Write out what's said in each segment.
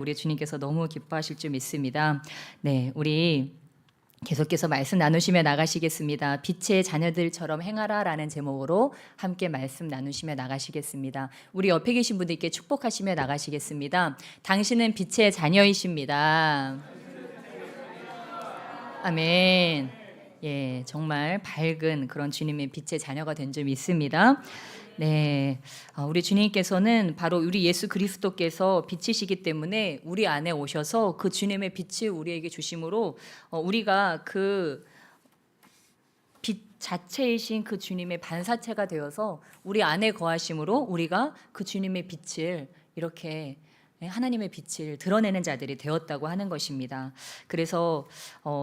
우리 주님께서 너무 기뻐하실 줄 믿습니다. 네, 우리 계속해서 말씀 나누시며 나가시겠습니다. 빛의 자녀들처럼 행하라라는 제목으로 함께 말씀 나누시며 나가시겠습니다. 우리 옆에 계신 분들께 축복하시며 나가시겠습니다. 당신은 빛의 자녀이십니다. 아멘. 예, 정말 밝은 그런 주님의 빛의 자녀가 된 줄 믿습니다. 네, 우리 주님께서는 바로 우리 예수 그리스도께서 빛이시기 때문에 우리 안에 오셔서 그 주님의 빛을 우리에게 주심으로 우리가 그 빛 자체이신 그 주님의 반사체가 되어서 우리 안에 거하심으로 우리가 그 주님의 빛을 이렇게 하나님의 빛을 드러내는 자들이 되었다고 하는 것입니다. 그래서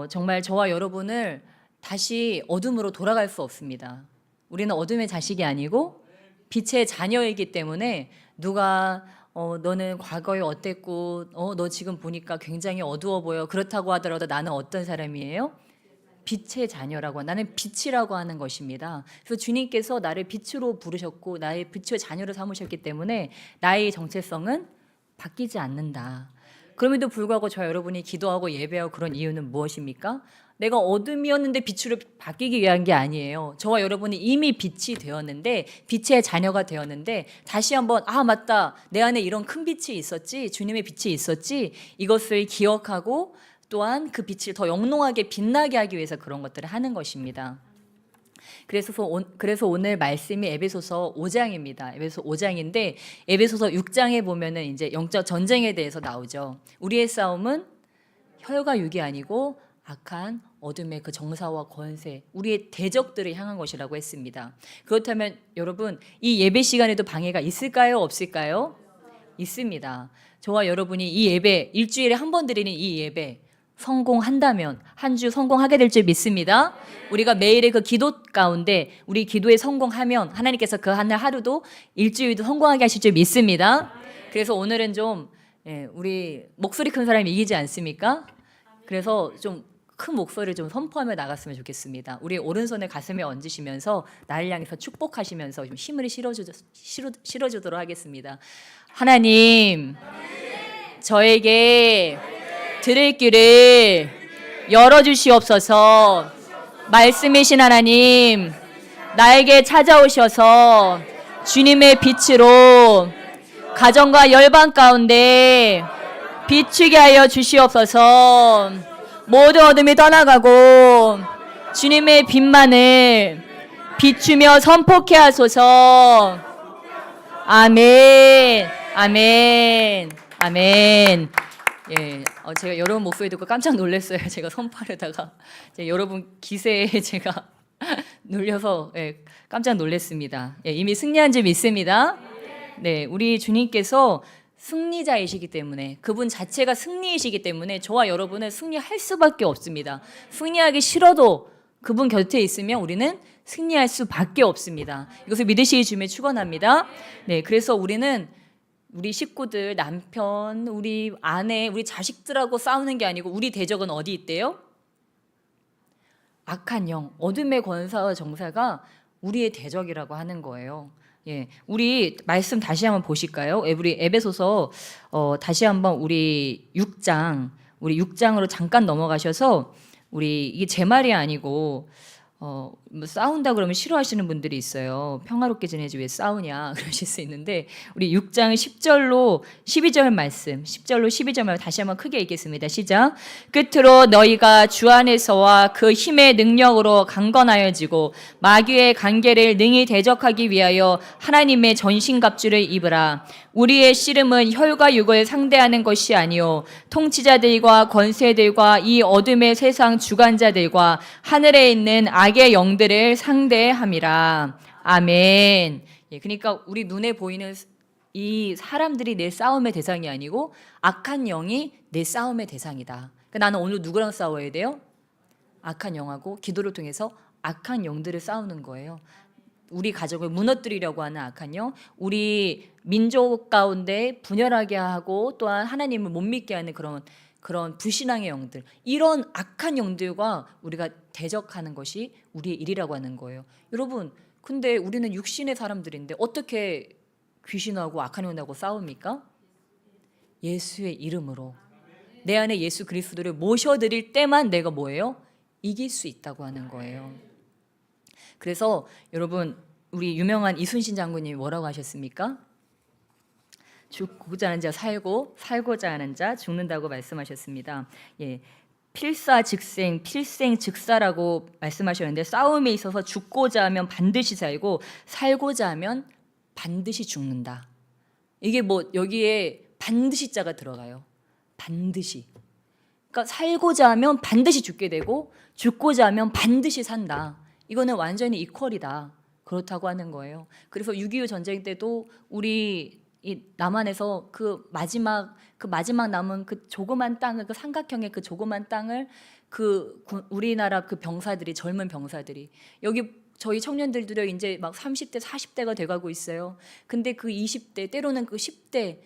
정말 저와 여러분을 다시 어둠으로 돌아갈 수 없습니다. 우리는 어둠의 자식이 아니고 빛의 자녀이기 때문에 누가 너는 과거에 어땠고 너 지금 보니까 굉장히 어두워 보여 그렇다고 하더라도 나는 어떤 사람이에요? 빛의 자녀라고 나는 빛이라고 하는 것입니다. 그래서 주님께서 나를 빛으로 부르셨고 나의 빛의 자녀로 삼으셨기 때문에 나의 정체성은 바뀌지 않는다. 그럼에도 불구하고 저 여러분이 기도하고 예배하고 그런 이유는 무엇입니까? 내가 어둠이었는데 빛으로 바뀌기 위한 게 아니에요. 저와 여러분이 이미 빛이 되었는데 빛의 자녀가 되었는데 다시 한번 맞다. 내 안에 이런 큰 빛이 있었지. 주님의 빛이 있었지. 이것을 기억하고 또한 그 빛을 더 영롱하게 빛나게 하기 위해서 그런 것들을 하는 것입니다. 그래서 오늘 말씀이 에베소서 5장입니다. 에베소 5장인데 에베소서 6장에 보면은 이제 영적 전쟁에 대해서 나오죠. 우리의 싸움은 혈과 육이 아니고 악한 어둠의 그 정사와 권세, 우리의 대적들을 향한 것이라고 했습니다. 그렇다면 여러분 이 예배 시간에도 방해가 있을까요? 없을까요? 있습니다. 저와 여러분이 이 예배 일주일에 한 번 드리는 이 예배 성공한다면 한 주 성공하게 될 줄 믿습니다. 우리가 매일의 그 기도 가운데 우리 기도에 성공하면 하나님께서 그 한 하루도 일주일도 성공하게 하실 줄 믿습니다. 그래서 오늘은 좀 우리 목소리 큰 사람이 이기지 않습니까? 그래서 좀 큰 목소리를 좀 선포하며 나갔으면 좋겠습니다. 우리 오른손을 가슴에 얹으시면서 나를 향해서 축복하시면서 좀 힘을 실어주도록 하겠습니다. 하나님, 저에게 들을 길을 열어주시옵소서. 말씀이신 하나님, 나에게 찾아오셔서 주님의 빛으로 가정과 열방 가운데 비추게 하여 주시옵소서. 모든 어둠이 떠나가고 주님의 빛만을 비추며 선포케 하소서. 아멘, 아멘, 아멘. 예, 제가 여러분 목소리 듣고 깜짝 놀랐어요. 제가 선포하려다가 여러분 기세에 제가 눌려서 깜짝 놀랐습니다. 이미 승리한 줄 믿습니다. 네, 우리 주님께서 승리자이시기 때문에 그분 자체가 승리이시기 때문에 저와 여러분은 승리할 수밖에 없습니다. 승리하기 싫어도 그분 곁에 있으면 우리는 승리할 수밖에 없습니다. 이것을 믿으시기 주님에 축원합니다. 네, 그래서 우리는 우리 식구들, 남편, 우리 아내, 우리 자식들하고 싸우는 게 아니고 우리 대적은 어디 있대요? 악한 영, 어둠의 권사와 정사가 우리의 대적이라고 하는 거예요. 예, 우리 말씀 다시 한번 보실까요? 우리 에베소서 다시 한번 우리 6장으로 잠깐 넘어가셔서 우리 이게 제 말이 아니고 뭐 싸운다 그러면 싫어하시는 분들이 있어요. 평화롭게 지내지 왜 싸우냐 그러실 수 있는데 우리 6장 10절로 12절 말씀 10절로 12절 말씀 다시 한번 크게 읽겠습니다. 시작. 끝으로 너희가 주 안에서와 그 힘의 능력으로 강건하여지고 마귀의 관계를 능히 대적하기 위하여 하나님의 전신갑주를 입으라. 우리의 씨름은 혈과 육을 상대하는 것이 아니요 통치자들과 권세들과 이 어둠의 세상 주관자들과 하늘에 있는 악의 영들을 상대함이라. 아멘. 그러니까 우리 눈에 보이는 이 사람들이 내 싸움의 대상이 아니고 악한 영이 내 싸움의 대상이다. 그러니까 나는 오늘 누구랑 싸워야 돼요? 악한 영하고 기도를 통해서 악한 영들을 싸우는 거예요. 우리 가족을 무너뜨리려고 하는 악한 영, 우리 민족 가운데 분열하게 하고 또한 하나님을 못 믿게 하는 그런 불신앙의 영들, 이런 악한 영들과 우리가 대적하는 것이 우리의 일이라고 하는 거예요. 여러분, 근데 우리는 육신의 사람들인데 어떻게 귀신하고 악한 영하고 싸웁니까? 예수의 이름으로 내 안에 예수 그리스도를 모셔드릴 때만 내가 뭐예요? 이길 수 있다고 하는 거예요. 그래서 여러분 우리 유명한 이순신 장군님이 뭐라고 하셨습니까? 죽고자 하는 자 살고 살고자 하는 자 죽는다고 말씀하셨습니다. 예, 필사즉생, 필생즉사라고 말씀하셨는데 싸움에 있어서 죽고자 하면 반드시 살고 살고자 하면 반드시 죽는다. 이게 뭐 여기에 반드시 자가 들어가요. 반드시. 그러니까 살고자 하면 반드시 죽게 되고 죽고자 하면 반드시 산다. 이거는 완전히 이퀄이다. 그렇다고 하는 거예요. 그래서 6.25 전쟁 때도 우리 이 남한에서 그 마지막 남은 그 조그만 땅을 그 삼각형의 그 조그만 땅을 우리나라 그 병사들이 젊은 병사들이 여기 저희 청년들도 이제 막 30대 40대가 돼가고 있어요. 근데 그 20대 때로는 그 10대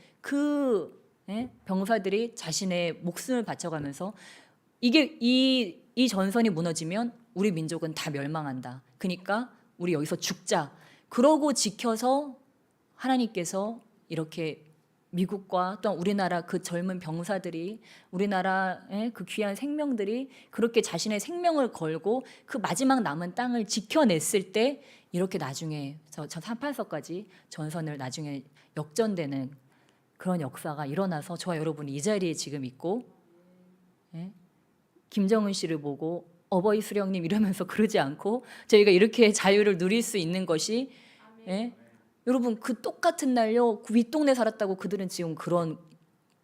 병사들이 자신의 목숨을 바쳐가면서 이게 이 전선이 무너지면 우리 민족은 다 멸망한다. 그러니까 우리 여기서 죽자. 그러고 지켜서 하나님께서 이렇게 미국과 또 우리나라 그 젊은 병사들이 우리나라의 그 귀한 생명들이 그렇게 자신의 생명을 걸고 그 마지막 남은 땅을 지켜냈을 때 이렇게 나중에 저 38서까지 전선을 나중에 역전되는 그런 역사가 일어나서 저와 여러분이 이 자리에 지금 있고 김정은 씨를 보고 어버이 수령님 이러면서 그러지 않고 저희가 이렇게 자유를 누릴 수 있는 것이 여러분 그 똑같은 날요 그 윗동네 살았다고 그들은 지금 그런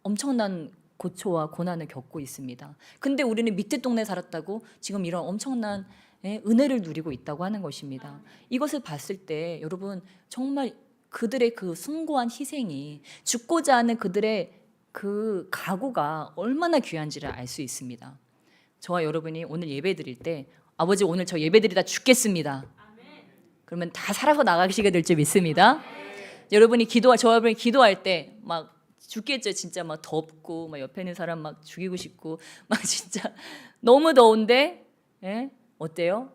엄청난 고초와 고난을 겪고 있습니다. 근데 우리는 밑에 동네 살았다고 지금 이런 엄청난 은혜를 누리고 있다고 하는 것입니다. 이것을 봤을 때 여러분 정말 그들의 그 숭고한 희생이 죽고자 하는 그들의 그 각오가 얼마나 귀한지를 알 수 있습니다. 저와 여러분이 오늘 예배 드릴 때 아버지 오늘 저 예배 드리다 죽겠습니다. 그러면 다 살아서 나가시게 될 줄 믿습니다. 여러분이 저와 기도할 때 막 죽겠죠. 진짜 막 덥고 막 옆에 있는 사람 막 죽이고 싶고 막 진짜 너무 더운데 어때요?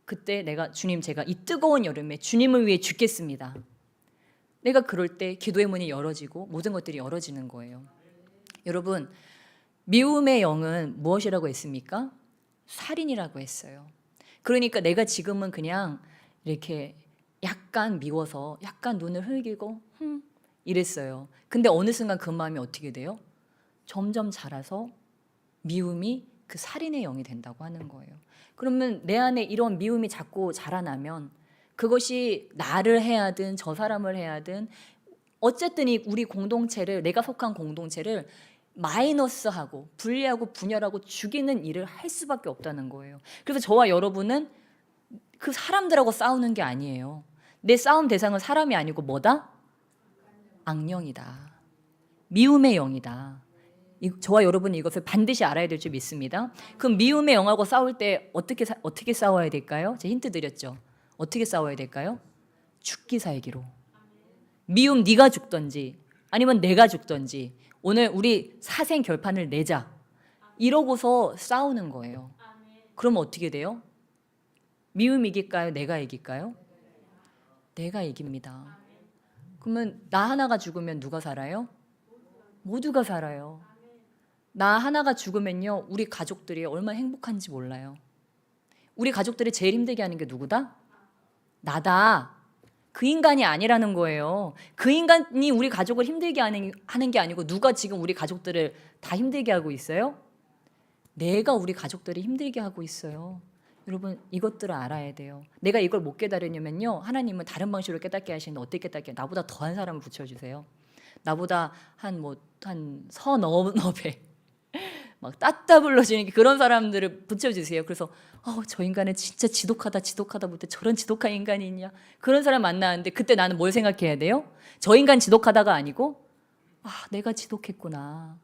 그때 내가 주님 제가 이 뜨거운 여름에 주님을 위해 죽겠습니다. 내가 그럴 때 기도의 문이 열어지고 모든 것들이 열어지는 거예요. 여러분 미움의 영은 무엇이라고 했습니까? 살인이라고 했어요. 그러니까 내가 지금은 그냥 이렇게 약간 미워서 약간 눈을 흘기고 이랬어요. 근데 어느 순간 그 마음이 어떻게 돼요? 점점 자라서 미움이 그 살인의 영이 된다고 하는 거예요. 그러면 내 안에 이런 미움이 자꾸 자라나면 그것이 나를 해야든 저 사람을 해야든 어쨌든 우리 공동체를 내가 속한 공동체를 마이너스하고 분리하고 분열하고 죽이는 일을 할 수밖에 없다는 거예요. 그래서 저와 여러분은 그 사람들하고 싸우는 게 아니에요. 내 싸움 대상은 사람이 아니고 뭐다? 악령이다. 미움의 영이다. 저와 여러분이 이것을 반드시 알아야 될 줄 믿습니다. 그럼 미움의 영하고 싸울 때 어떻게 싸워야 될까요? 제가 힌트 드렸죠. 어떻게 싸워야 될까요? 죽기 살기로. 미움 네가 죽던지 아니면 내가 죽던지 오늘 우리 사생 결판을 내자. 이러고서 싸우는 거예요. 그러면 어떻게 돼요? 미움이 이길까요? 내가 이길까요? 내가 이깁니다. 그러면 나 하나가 죽으면 누가 살아요? 모두가 살아요. 나 하나가 죽으면요 우리 가족들이 얼마나 행복한지 몰라요. 우리 가족들이 제일 힘들게 하는 게 누구다? 나다. 그 인간이 아니라는 거예요. 그 인간이 우리 가족을 힘들게 하는 게 아니고 누가 지금 우리 가족들을 다 힘들게 하고 있어요? 내가 우리 가족들을 힘들게 하고 있어요. 여러분 이것들을 알아야 돼요. 내가 이걸 못 깨달으려면요 하나님은 다른 방식으로 깨닫게 하시는데 어떻게 깨닫게 해요? 나보다 더한 사람을 붙여주세요. 나보다 한 서너 배 막 따따 불러주는 그런 사람들을 붙여주세요. 그래서 저 인간은 진짜 지독하다 못해 저런 지독한 인간이 있냐 그런 사람 만나는데 그때 나는 뭘 생각해야 돼요? 저 인간 지독하다가 아니고 내가 지독했구나.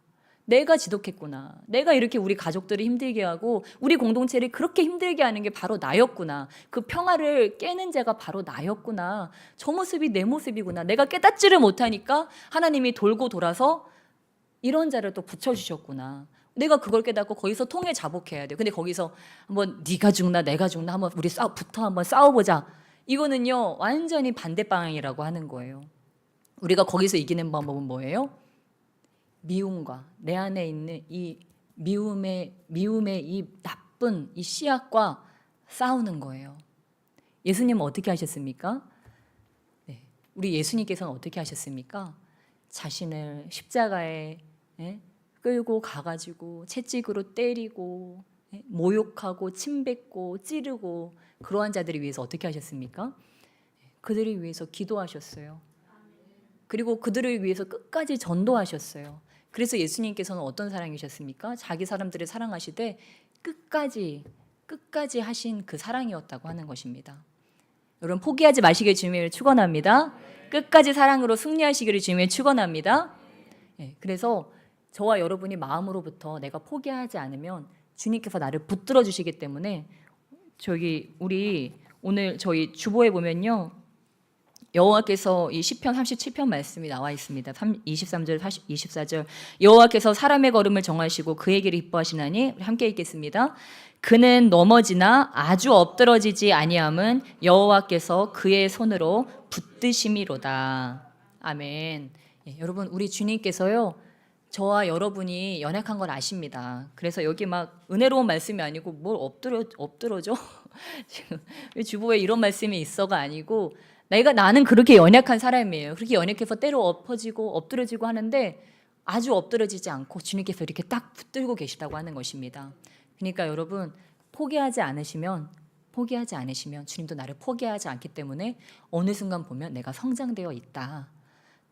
내가 이렇게 우리 가족들을 힘들게 하고 우리 공동체를 그렇게 힘들게 하는 게 바로 나였구나. 그 평화를 깨는 자가 바로 나였구나. 저 모습이 내 모습이구나. 내가 깨닫지를 못하니까 하나님이 돌고 돌아서 이런 자를 또 붙여주셨구나. 내가 그걸 깨닫고 거기서 통해 자복해야 돼요. 근데 거기서 한번 네가 죽나 내가 죽나 한번 우리 한번 싸워보자. 이거는요 완전히 반대 방향이라고 하는 거예요. 우리가 거기서 이기는 방법은 뭐예요? 미움과 내 안에 있는 이 미움의 이 나쁜 이 씨앗과 싸우는 거예요. 예수님은 어떻게 하셨습니까? 네, 우리 예수님께서는 어떻게 하셨습니까? 자신을 십자가에 끌고 가가지고 채찍으로 때리고 모욕하고 침뱉고 찌르고 그러한 자들을 위해서 어떻게 하셨습니까? 그들을 위해서 기도하셨어요. 그리고 그들을 위해서 끝까지 전도하셨어요. 그래서 예수님께서는 어떤 사랑이셨습니까? 자기 사람들을 사랑하시되 끝까지 하신 그 사랑이었다고 하는 것입니다. 여러분 포기하지 마시길 주님을 축원합니다. 끝까지 사랑으로 승리하시기를 주님을 축원합니다. 그래서 저와 여러분이 마음으로부터 내가 포기하지 않으면 주님께서 나를 붙들어 주시기 때문에 우리 오늘 저희 주보에 보면요. 여호와께서 이 시편 37편 말씀이 나와 있습니다. 23절 24절 여호와께서 사람의 걸음을 정하시고 그의 길을 기뻐하시나니 함께 읽겠습니다. 그는 넘어지나 아주 엎드러지지 아니함은 여호와께서 그의 손으로 붙드심이로다. 아멘. 여러분 우리 주님께서요. 저와 여러분이 연약한 걸 아십니다. 그래서 여기 막 은혜로운 말씀이 아니고 뭘 엎드러져? 지금 주보에 이런 말씀이 있어가 아니고 나는 그렇게 연약한 사람이에요. 그렇게 연약해서 때로 엎어지고 엎드러지고 하는데 아주 엎드러지지 않고 주님께서 이렇게 딱 붙들고 계시다고 하는 것입니다. 그러니까 여러분 포기하지 않으시면 주님도 나를 포기하지 않기 때문에 어느 순간 보면 내가 성장되어 있다.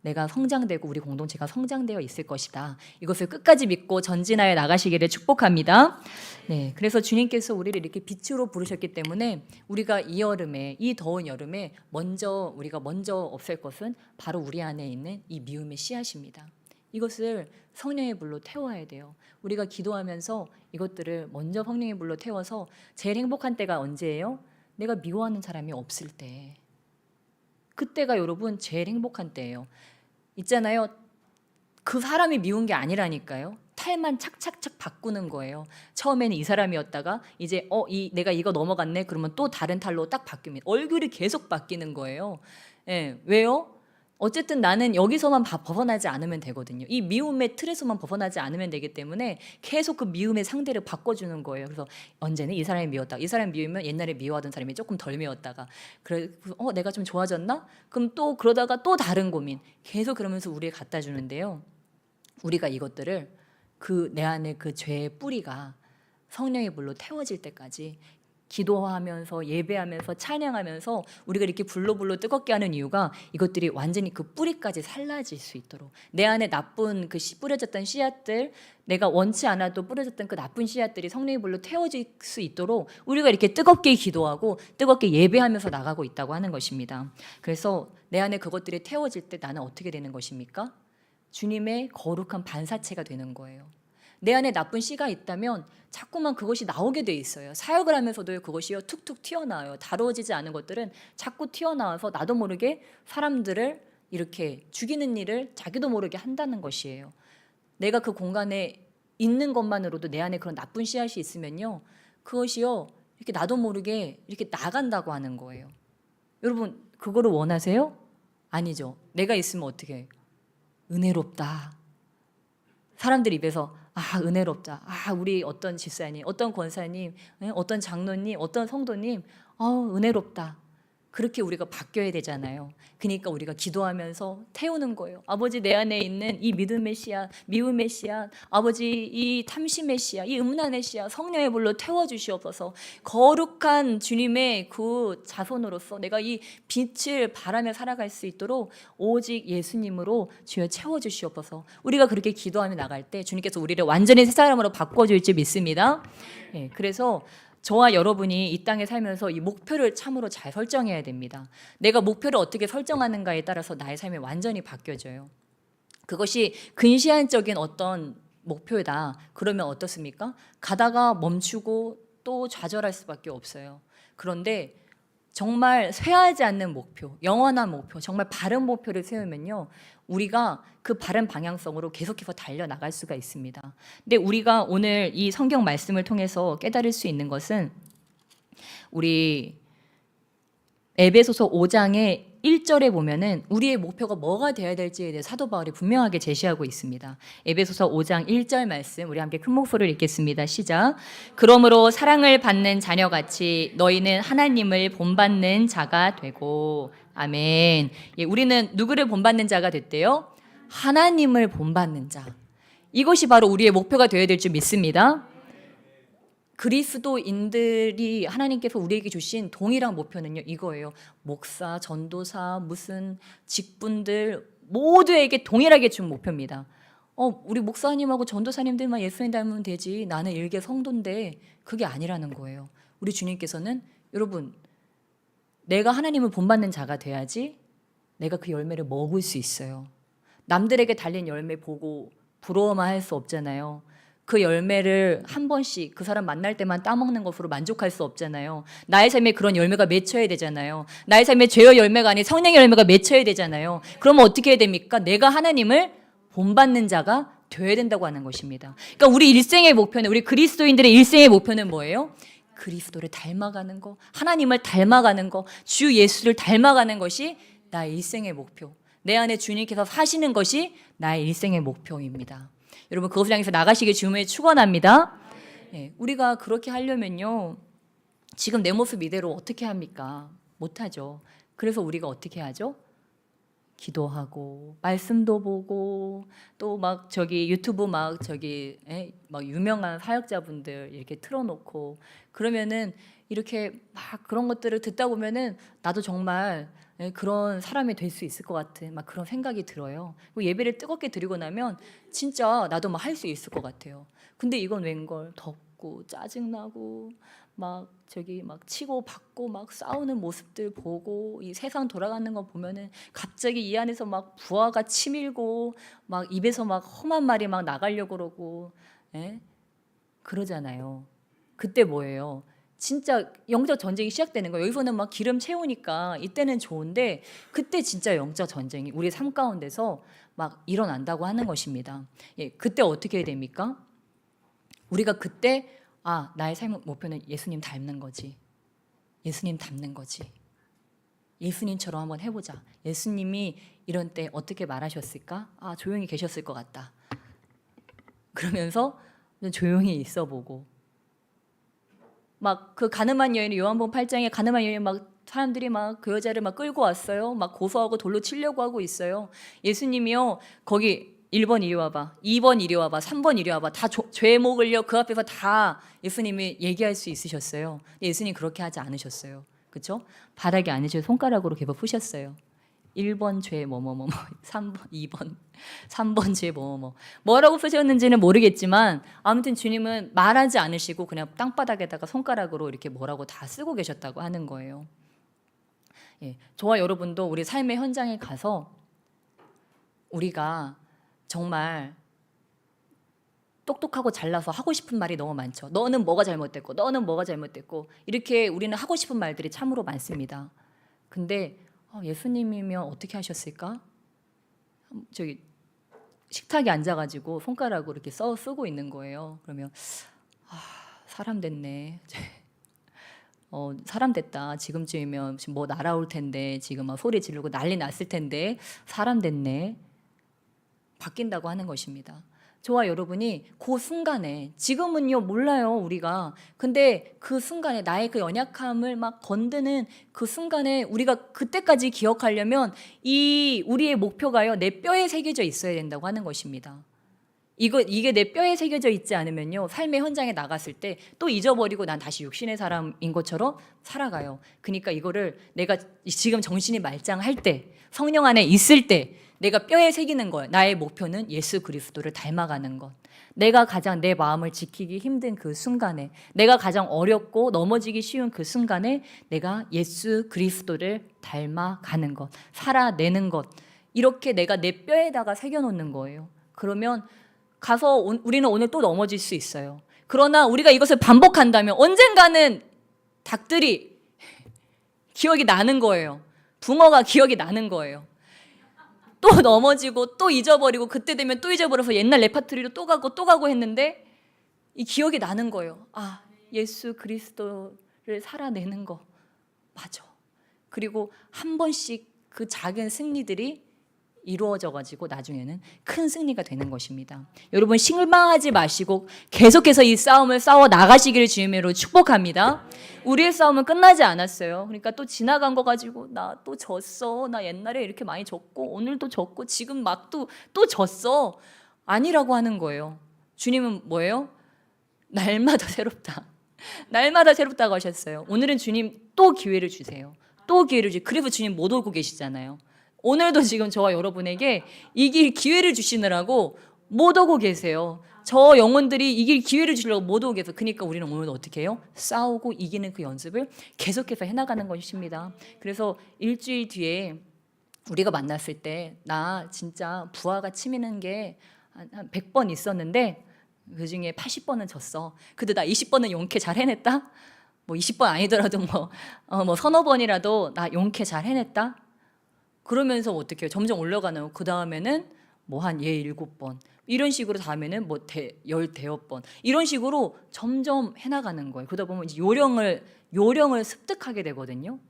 내가 성장되고 우리 공동체가 성장되어 있을 것이다. 이것을 끝까지 믿고 전진하여 나가시기를 축복합니다. 네, 그래서 주님께서 우리를 이렇게 빛으로 부르셨기 때문에 우리가 이 더운 여름에 우리가 먼저 없앨 것은 바로 우리 안에 있는 이 미움의 씨앗입니다. 이것을 성령의 불로 태워야 돼요. 우리가 기도하면서 이것들을 먼저 성령의 불로 태워서 제일 행복한 때가 언제예요? 내가 미워하는 사람이 없을 때. 그때가 여러분 제일 행복한 때예요. 있잖아요. 그 사람이 미운 게 아니라니까요. 탈만 착착착 바꾸는 거예요. 처음에는 이 사람이었다가 이제 내가 이거 넘어갔네. 그러면 또 다른 탈로 딱 바뀝니다. 얼굴이 계속 바뀌는 거예요. 왜요? 어쨌든 나는 여기서만 벗어나지 않으면 되거든요. 이 미움의 틀에서만 벗어나지 않으면 되기 때문에 계속 그 미움의 상대를 바꿔주는 거예요. 그래서 언제는 이 사람이 미웠다. 이 사람이 미우면 옛날에 미워하던 사람이 조금 덜 미웠다가 내가 좀 좋아졌나? 그럼 또 그러다가 또 다른 고민 계속 그러면서 우리에 갖다 주는데요. 우리가 이것들을 내 안에 그 죄의 뿌리가 성령의 불로 태워질 때까지 기도하면서 예배하면서 찬양하면서 우리가 이렇게 불로 뜨겁게 하는 이유가 이것들이 완전히 그 뿌리까지 살라질 수 있도록 내 안에 나쁜 뿌려졌던 씨앗들 내가 원치 않아도 뿌려졌던 그 나쁜 씨앗들이 성령의 불로 태워질 수 있도록 우리가 이렇게 뜨겁게 기도하고 뜨겁게 예배하면서 나가고 있다고 하는 것입니다. 그래서 내 안에 그것들이 태워질 때 나는 어떻게 되는 것입니까? 주님의 거룩한 반사체가 되는 거예요. 내 안에 나쁜 씨가 있다면 자꾸만 그것이 나오게 돼 있어요. 사역을 하면서도 그것이요 툭툭 튀어나와요. 다루어지지 않은 것들은 자꾸 튀어나와서 나도 모르게 사람들을 이렇게 죽이는 일을 자기도 모르게 한다는 것이에요. 내가 그 공간에 있는 것만으로도 내 안에 그런 나쁜 씨앗이 있으면요 그것이요 이렇게 나도 모르게 이렇게 나간다고 하는 거예요. 여러분 그거를 원하세요? 아니죠. 내가 있으면 어떻게 해요? 은혜롭다. 사람들 입에서 은혜롭다. 우리 어떤 집사님, 어떤 권사님, 어떤 장로님, 어떤 성도님, 은혜롭다. 그렇게 우리가 바뀌어야 되잖아요. 그러니까 우리가 기도하면서 태우는 거예요. 아버지 내 안에 있는 이 믿음의 씨앗, 미움의 씨앗, 아버지 이 탐심의 씨앗, 이 음란의 씨앗 성령의 불로 태워주시옵소서. 거룩한 주님의 그 자손으로서 내가 이 빛을 바라며 살아갈 수 있도록 오직 예수님으로 주여 채워주시옵소서. 우리가 그렇게 기도하며 나갈 때 주님께서 우리를 완전히 새 사람으로 바꿔줄 줄 믿습니다. 그래서 저와 여러분이 이 땅에 살면서 이 목표를 참으로 잘 설정해야 됩니다. 내가 목표를 어떻게 설정하는가에 따라서 나의 삶이 완전히 바뀌어져요. 그것이 근시안적인 어떤 목표다. 그러면 어떻습니까? 가다가 멈추고 또 좌절할 수밖에 없어요. 그런데 정말 쇠하지 않는 목표, 영원한 목표, 정말 바른 목표를 세우면요. 우리가 그 바른 방향성으로 계속해서 달려나갈 수가 있습니다. 근데 우리가 오늘 이 성경 말씀을 통해서 깨달을 수 있는 것은 우리 에베소서 5장의 1절에 보면은 우리의 목표가 뭐가 되어야 될지에 대해 사도 바울이 분명하게 제시하고 있습니다. 에베소서 5장 1절 말씀 우리 함께 큰 목소리를 읽겠습니다. 시작. 그러므로 사랑을 받는 자녀같이 너희는 하나님을 본받는 자가 되고. 아멘. 예, 우리는 누구를 본받는 자가 됐대요? 하나님을 본받는 자. 이것이 바로 우리의 목표가 되어야 될 줄 믿습니다. 그리스도인들이 하나님께서 우리에게 주신 동일한 목표는요, 이거예요. 목사, 전도사, 무슨 직분들 모두에게 동일하게 준 목표입니다. 우리 목사님하고 전도사님들만 예수님 닮으면 되지. 나는 일개 성도인데 그게 아니라는 거예요. 우리 주님께서는 여러분, 내가 하나님을 본받는 자가 돼야지 내가 그 열매를 먹을 수 있어요. 남들에게 달린 열매 보고 부러워만 할 수 없잖아요. 그 열매를 한 번씩 그 사람 만날 때만 따먹는 것으로 만족할 수 없잖아요. 나의 삶에 그런 열매가 맺혀야 되잖아요. 나의 삶에 죄의 열매가 아닌 성령의 열매가 맺혀야 되잖아요. 그러면 어떻게 해야 됩니까? 내가 하나님을 본받는 자가 되어야 된다고 하는 것입니다. 그러니까 우리 일생의 목표는, 우리 그리스도인들의 일생의 목표는 뭐예요? 그리스도를 닮아가는 거, 하나님을 닮아가는 거, 주 예수를 닮아가는 것이 나의 일생의 목표. 내 안에 주님께서 사시는 것이 나의 일생의 목표입니다. 여러분, 그것을 향해서 나가시길 주님의 축원합니다. 네, 우리가 그렇게 하려면요, 지금 내 모습 이대로 어떻게 합니까? 못하죠. 그래서 우리가 어떻게 하죠? 기도하고 말씀도 보고 또 막 유튜브 막 유명한 사역자분들 이렇게 틀어놓고 그러면은 이렇게 막 그런 것들을 듣다 보면은 나도 정말 그런 사람이 될 수 있을 것 같은 막 그런 생각이 들어요. 예배를 뜨겁게 드리고 나면 진짜 나도 막 할 수 있을 것 같아요. 근데 이건 웬걸 덥고 짜증나고 막 치고 받고 막 싸우는 모습들 보고 이 세상 돌아가는 거 보면은 갑자기 이 안에서 막 부하가 치밀고 막 입에서 막 험한 말이 막 나가려고 그러고 그러잖아요. 그때 뭐예요? 진짜 영적 전쟁이 시작되는 거예요. 여기서는 막 기름 채우니까 이때는 좋은데 그때 진짜 영적 전쟁이 우리 삶 가운데서 막 일어난다고 하는 것입니다. 예, 그때 어떻게 해야 됩니까? 우리가 그때 나의 삶의 목표는 예수님 닮는 거지. 예수님 닮는 거지. 예수님처럼 한번 해보자. 예수님이 이런 때 어떻게 말하셨을까? 조용히 계셨을 것 같다. 그러면서 조용히 있어 보고 막 그 가늠한 여인, 요한복음 8장에 가늠한 여인 막 사람들이 막 그 여자를 막 끌고 왔어요. 막 고소하고 돌로 치려고 하고 있어요. 예수님이요, 거기 1번 이리 와봐, 2번 이리 와봐, 3번 이리 와봐. 다 죄목을요 그 앞에서 다 예수님이 얘기할 수 있으셨어요. 예수님 그렇게 하지 않으셨어요. 그렇죠? 바닥에 앉으셔서 손가락으로 개버 푸셨어요. 1번 죄 뭐뭐뭐 3번 2번 3번 죄 뭐뭐 뭐라고 쓰셨는지는 모르겠지만 아무튼 주님은 말하지 않으시고 그냥 땅바닥에다가 손가락으로 이렇게 뭐라고 다 쓰고 계셨다고 하는 거예요. 예, 저와 여러분도 우리 삶의 현장에 가서 우리가 정말 똑똑하고 잘나서 하고 싶은 말이 너무 많죠. 너는 뭐가 잘못됐고 너는 뭐가 잘못됐고 이렇게 우리는 하고 싶은 말들이 참으로 많습니다. 근데 예수님이면 어떻게 하셨을까? 식탁에 앉아가지고 손가락으로 이렇게 쓰고 있는 거예요. 그러면 사람 됐네. 사람 됐다. 지금쯤이면 뭐 날아올 텐데 지금 막 소리 지르고 난리 났을 텐데 사람 됐네. 바뀐다고 하는 것입니다. 저와 여러분이 그 순간에, 지금은요 몰라요 우리가. 근데 그 순간에 나의 그 연약함을 막 건드는 그 순간에 우리가 그때까지 기억하려면 우리의 목표가요 내 뼈에 새겨져 있어야 된다고 하는 것입니다. 이게 내 뼈에 새겨져 있지 않으면요 삶의 현장에 나갔을 때 또 잊어버리고 난 다시 육신의 사람인 것처럼 살아가요. 그러니까 이거를 내가 지금 정신이 말짱할 때, 성령 안에 있을 때 내가 뼈에 새기는 거예요. 나의 목표는 예수 그리스도를 닮아가는 것. 내가 가장 내 마음을 지키기 힘든 그 순간에, 내가 가장 어렵고 넘어지기 쉬운 그 순간에 내가 예수 그리스도를 닮아가는 것, 살아내는 것, 이렇게 내가 내 뼈에다가 새겨놓는 거예요. 그러면 가서 우리는 오늘 또 넘어질 수 있어요. 그러나 우리가 이것을 반복한다면 언젠가는 닭들이 기억이 나는 거예요. 붕어가 기억이 나는 거예요. 또 넘어지고 또 잊어버리고 그때 되면 또 잊어버려서 옛날 레파토리로 또 가고 했는데 이 기억이 나는 거예요. 예수 그리스도를 살아내는 거 맞아. 그리고 한 번씩 그 작은 승리들이 이루어져 가지고 나중에는 큰 승리가 되는 것입니다. 여러분 실망하지 마시고 계속해서 이 싸움을 싸워 나가시기를 주님으로 축복합니다. 우리의 싸움은 끝나지 않았어요. 그러니까 또 지나간 거 가지고 나 또 졌어. 나 옛날에 이렇게 많이 졌고 오늘도 졌고 지금 막 또 졌어. 아니라고 하는 거예요. 주님은 뭐예요? 날마다 새롭다. 날마다 새롭다고 하셨어요. 오늘은 주님 또 기회를 주세요. 또 기회를 주세요. 그래서 주님 못 오고 계시잖아요. 오늘도 지금 저와 여러분에게 이길 기회를 주시느라고 못 오고 계세요. 저 영혼들이 이길 기회를 주려고 못 오고 계세요. 그러니까 우리는 오늘 어떻게 해요? 싸우고 이기는 그 연습을 계속해서 해나가는 것입니다. 그래서 일주일 뒤에 우리가 만났을 때 나 진짜 부하가 치미는 게 한 100번 있었는데 그중에 80번은 졌어. 근데 나 20번은 용케 잘 해냈다? 뭐 20번 아니더라도 뭐 서너 번이라도 나 용케 잘 해냈다? 그러면서 어떻게 해요? 점점 올라가는 그 다음에는 뭐 한 17번 이런 식으로 다음에는 뭐 10대여번 이런 식으로 점점 해나가는 거예요. 그러다 보면 이제 요령을 습득하게 되거든요.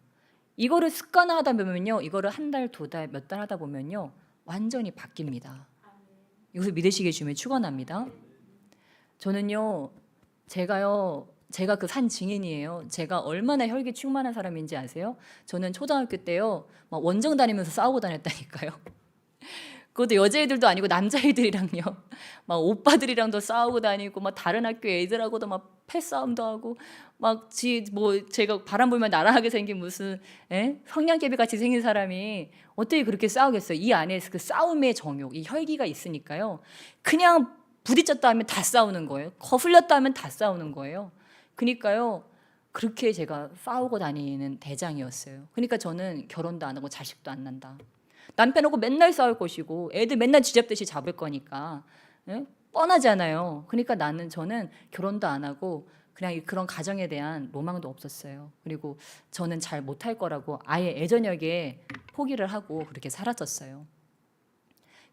이거를 습관화하다 보면요, 이거를 한 달, 두 달, 몇 달 하다 보면요 완전히 바뀝니다. 이것을 믿으시길 주면 축원합니다. 저는요, 제가 그 산 증인이에요. 제가 얼마나 혈기 충만한 사람인지 아세요? 저는 초등학교 때요, 막 원정 다니면서 싸우고 다녔다니까요. 그것도 여자애들도 아니고 남자애들이랑요, 막 오빠들이랑도 싸우고 다니고, 막 다른 학교 애들하고도 막 패싸움도 하고, 막 제가 바람 불면 날아가게 생긴 무슨 성냥개비 같이 생긴 사람이 어떻게 그렇게 싸우겠어요? 이 안에 그 싸움의 정욕, 이 혈기가 있으니까요. 그냥 부딪혔다 하면 다 싸우는 거예요. 거슬렸다 하면 다 싸우는 거예요. 그러니까요, 그렇게 제가 싸우고 다니는 대장이었어요. 그러니까 저는 결혼도 안 하고 자식도 안 난다. 남편하고 맨날 싸울 것이고 애들 맨날 쥐잡듯이 잡을 거니까 뻔하잖아요. 그러니까 저는 결혼도 안 하고 그냥 그런 가정에 대한 로망도 없었어요. 그리고 저는 잘 못할 거라고 아예 애저녁에 포기를 하고 그렇게 살았었어요.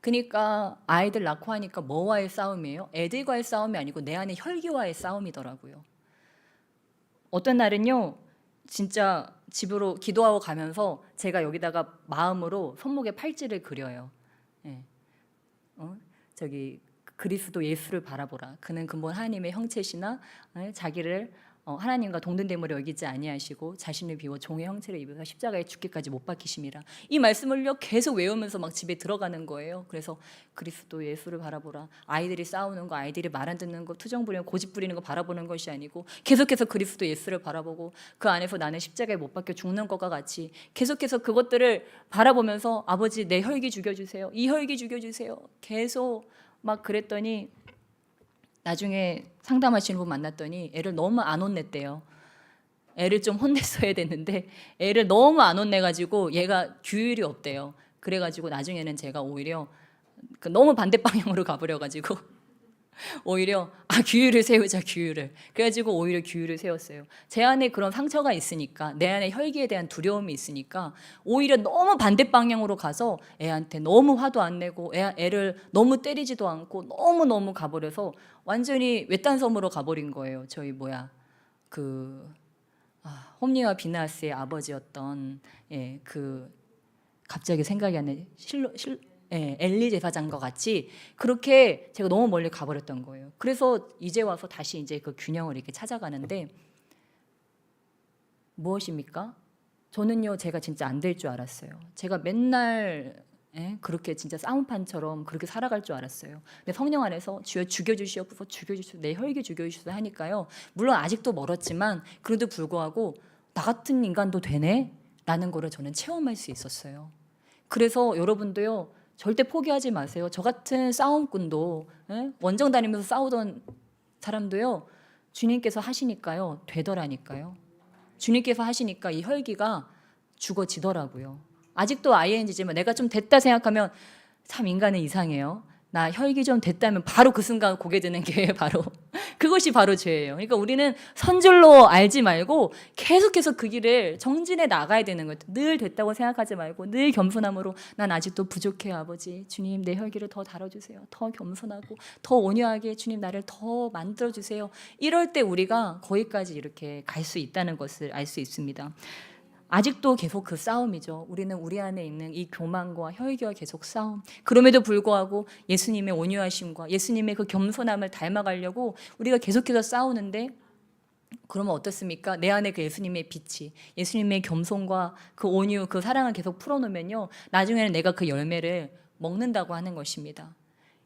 그러니까 아이들 낳고 하니까 뭐와의 싸움이에요? 애들과의 싸움이 아니고 내 안의 혈기와의 싸움이더라고요. 어떤 날은요, 진짜 집으로 기도하고 가면서 제가 여기다가 마음으로 손목에 팔찌를 그려요. 예. 저기 그리스도 예수를 바라보라. 그는 근본 하나님의 형체시나 자기를 하나님과 동등됨으로 여기지 아니하시고 자신을 비워 종의 형체를 입어서 십자가에 죽기까지 못 박히심이라. 이 말씀을요 계속 외우면서 막 집에 들어가는 거예요. 그래서 그리스도 예수를 바라보라. 아이들이 싸우는 거, 아이들이 말 안 듣는 거, 투정 부리는 거, 고집 부리는 거 바라보는 것이 아니고 계속해서 그리스도 예수를 바라보고 그 안에서 나는 십자가에 못 박혀 죽는 것과 같이 계속해서 그것들을 바라보면서 아버지 내 혈기 죽여주세요. 이 혈기 죽여주세요. 계속 막 그랬더니 나중에 상담하시는 분 만났더니 애를 너무 안 혼냈대요. 애를 좀 혼냈어야 됐는데 애를 너무 안 혼내가지고 얘가 규율이 없대요. 그래가지고 나중에는 제가 오히려 너무 반대 방향으로 가버려가지고 오히려 규율을 세우자, 규율을. 그래가지고 오히려 규율을 세웠어요. 제 안에 그런 상처가 있으니까, 내 안에 혈기에 대한 두려움이 있으니까 오히려 너무 반대 방향으로 가서 애한테 너무 화도 안 내고 애를 너무 때리지도 않고 너무 가버려서 완전히 외딴 섬으로 가버린 거예요. 저희 홈리와 비나스의 아버지였던 갑자기 생각이 안 나네. 엘리 제사장과 같이 그렇게 제가 너무 멀리 가버렸던 거예요. 그래서 이제 와서 다시 이제 그 균형을 이렇게 찾아가는데 무엇입니까? 저는요 제가 진짜 안 될 줄 알았어요. 제가 맨날 그렇게 진짜 싸움판처럼 그렇게 살아갈 줄 알았어요. 근데 성령 안에서 주여 죽여주시옵소서, 죽여주시옵소서, 내 혈기 죽여주시옵소서 하니까요. 물론 아직도 멀었지만 그래도 불구하고 나 같은 인간도 되네? 라는 거를 저는 체험할 수 있었어요. 그래서 여러분도요 절대 포기하지 마세요. 저 같은 싸움꾼도 원정 다니면서 싸우던 사람도요 주님께서 하시니까요 되더라니까요. 주님께서 하시니까 이 혈기가 죽어지더라고요. 아직도 ING지만 내가 좀 됐다 생각하면 참 인간은 이상해요. 나 혈기 좀 됐다면 바로 그 순간 고개 드는 게 바로 그것이 바로 죄예요. 그러니까 우리는 선줄로 알지 말고 계속해서 그 길을 정진해 나가야 되는 거예요. 늘 됐다고 생각하지 말고 늘 겸손함으로 난 아직도 부족해요 아버지. 주님 내 혈기를 더 다뤄주세요. 더 겸손하고 더 온유하게 주님 나를 더 만들어주세요. 이럴 때 우리가 거기까지 이렇게 갈 수 있다는 것을 알 수 있습니다. 아직도 계속 그 싸움이죠. 우리는 우리 안에 있는 이 교만과 혈기와 계속 싸움. 그럼에도 불구하고 예수님의 온유하심과 예수님의 그 겸손함을 닮아가려고 우리가 계속해서 싸우는데, 그러면 어떻습니까? 내 안에 그 예수님의 빛이, 예수님의 겸손과 그 온유, 그 사랑을 계속 풀어놓으면요, 나중에는 내가 그 열매를 먹는다고 하는 것입니다.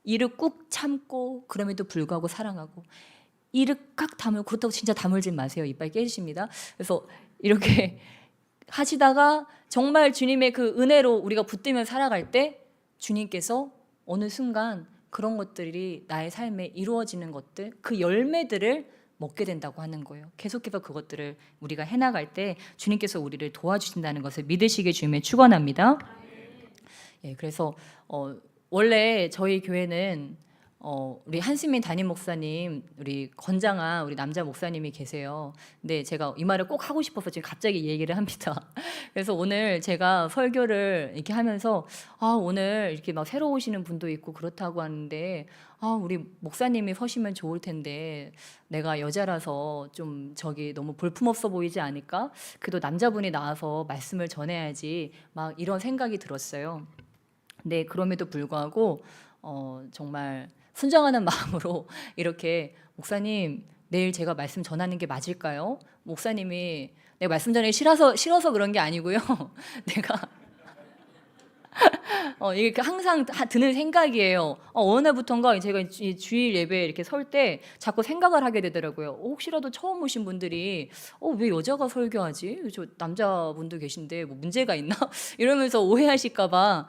이를 꾹 참고 그럼에도 불구하고 사랑하고, 이를 꽉 다물고, 그렇다고 진짜 다물지 마세요. 이빨 깨지십니다. 그래서 이렇게 하시다가 정말 주님의 그 은혜로 우리가 붙들며 살아갈 때 주님께서 어느 순간 그런 것들이 나의 삶에 이루어지는 것들, 그 열매들을 먹게 된다고 하는 거예요. 계속해서 그것들을 우리가 해나갈 때 주님께서 우리를 도와주신다는 것을 믿으시길 주님의 축원합니다. 예, 그래서 원래 저희 교회는 우리 한수민 담임 목사님, 우리 건장한 우리 남자 목사님이 계세요. 근데 제가 이 말을 꼭 하고 싶어서 지금 갑자기 얘기를 합니다. 그래서 오늘 제가 설교를 이렇게 하면서 오늘 이렇게 막 새로 오시는 분도 있고 그렇다고 하는데 우리 목사님이 서시면 좋을 텐데 내가 여자라서 좀 저기 너무 볼품없어 보이지 않을까? 그래도 남자분이 나와서 말씀을 전해야지, 막 이런 생각이 들었어요. 근데 그럼에도 불구하고 정말 순정하는 마음으로 이렇게, 목사님 내일 제가 말씀 전하는 게 맞을까요? 목사님이 내가 말씀 전하기 싫어서 그런 게 아니고요. 내가 이게 항상 드는 생각이에요. 어느 날부턴가 제가 이 주일 예배에 이렇게 설 때 자꾸 생각을 하게 되더라고요. 혹시라도 처음 오신 분들이 왜 여자가 설교하지? 저 남자분도 계신데 뭐 문제가 있나? 이러면서 오해하실까봐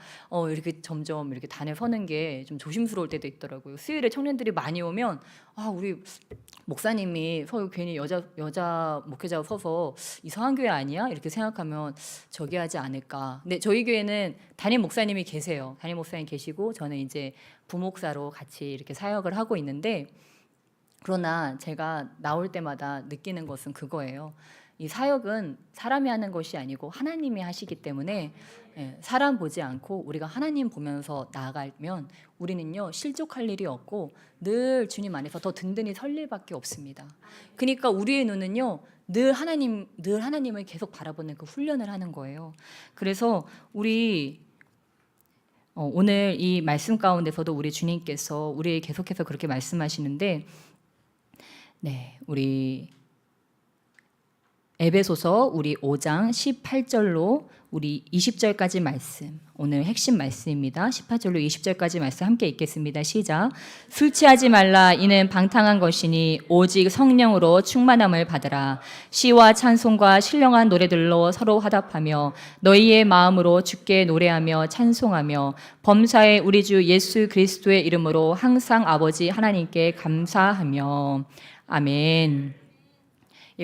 이렇게 점점 이렇게 단에 서는 게 좀 조심스러울 때도 있더라고요. 수요일에 청년들이 많이 오면 우리 목사님이 괜히 여자 목회자가 서서 이상한 교회 아니야? 이렇게 생각하면 저기 하지 않을까. 근데 저희 교회는 담임 목사님이 계세요. 담임 목사님 계시고 저는 이제 부목사로 같이 이렇게 사역을 하고 있는데, 그러나 제가 나올 때마다 느끼는 것은 그거예요. 이 사역은 사람이 하는 것이 아니고 하나님이 하시기 때문에 사람 보지 않고 우리가 하나님 보면서 나아가면 우리는요 실족할 일이 없고 늘 주님 안에서 더 든든히 설 일밖에 없습니다. 그러니까 우리의 눈은요 늘 하나님을 계속 바라보는 그 훈련을 하는 거예요. 그래서 우리 오늘 이 말씀 가운데서도 우리 주님께서 우리 계속해서 그렇게 말씀하시는데, 우리 에베소서 우리 5장 18절로 우리 20절까지 말씀, 오늘 핵심 말씀입니다. 18절로 20절까지 말씀 함께 읽겠습니다. 시작. 술 취하지 말라. 이는 방탕한 것이니 오직 성령으로 충만함을 받으라. 시와 찬송과 신령한 노래들로 서로 화답하며 너희의 마음으로 주께 노래하며 찬송하며 범사의 우리 주 예수 그리스도의 이름으로 항상 아버지 하나님께 감사하며. 아멘.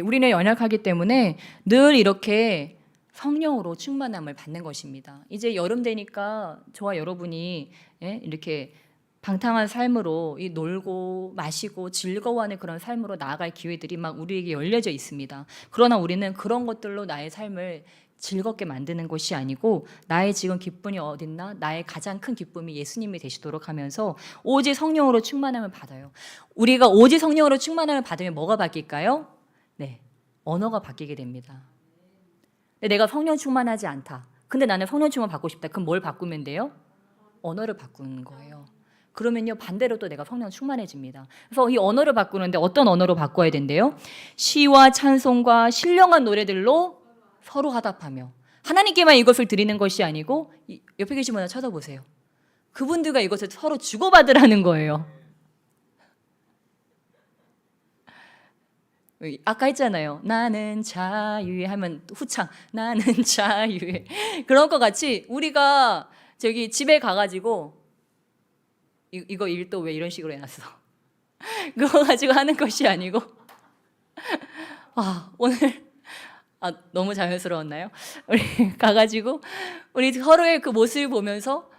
우리는 연약하기 때문에 늘 이렇게 성령으로 충만함을 받는 것입니다. 이제 여름 되니까 저와 여러분이 이렇게 방탕한 삶으로 놀고 마시고 즐거워하는 그런 삶으로 나아갈 기회들이 막 우리에게 열려져 있습니다. 그러나 우리는 그런 것들로 나의 삶을 즐겁게 만드는 것이 아니고 나의 지금 기쁨이 어딨나? 나의 가장 큰 기쁨이 예수님이 되시도록 하면서 오직 성령으로 충만함을 받아요. 우리가 오직 성령으로 충만함을 받으면 뭐가 바뀔까요? 언어가 바뀌게 됩니다. 내가 성령 충만하지 않다. 근데 나는 성령 충만 받고 싶다. 그럼 뭘 바꾸면 돼요? 언어를 바꾸는 거예요. 그러면요 반대로 또 내가 성령 충만해집니다. 그래서 이 언어를 바꾸는데 어떤 언어로 바꿔야 된대요? 시와 찬송과 신령한 노래들로 서로 화답하며, 하나님께만 이것을 드리는 것이 아니고 옆에 계신 분을 쳐다보세요. 그분들과 이것을 서로 주고받으라는 거예요. 아까 했잖아요. 나는 자유해 하면 후창 나는 자유해. 그런 것 같이 우리가 저기 집에 가가지고 이거 일도 왜 이런 식으로 해놨어? 그거 가지고 하는 것이 아니고 오늘 너무 자연스러웠나요? 우리 가가지고 우리 서로의 그 모습을 보면서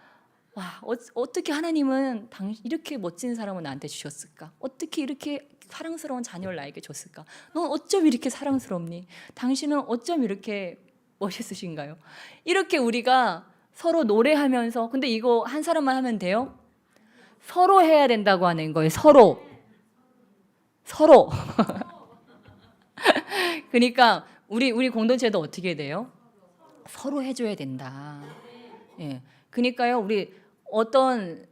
어떻게 하나님은 이렇게 멋진 사람을 나한테 주셨을까? 어떻게 이렇게 사랑스러운 자녀를 나에게 줬을까? 넌 어쩜 이렇게 사랑스럽니? 당신은 어쩜 이렇게 멋있으신가요? 이렇게 우리가 서로 노래하면서, 근데 이거 한 사람만 하면 돼요? 서로 해야 된다고 하는 거예요. 서로 그러니까 우리 공동체도 어떻게 돼요? 서로 해줘야 된다. 예. 그러니까요, 우리 어떤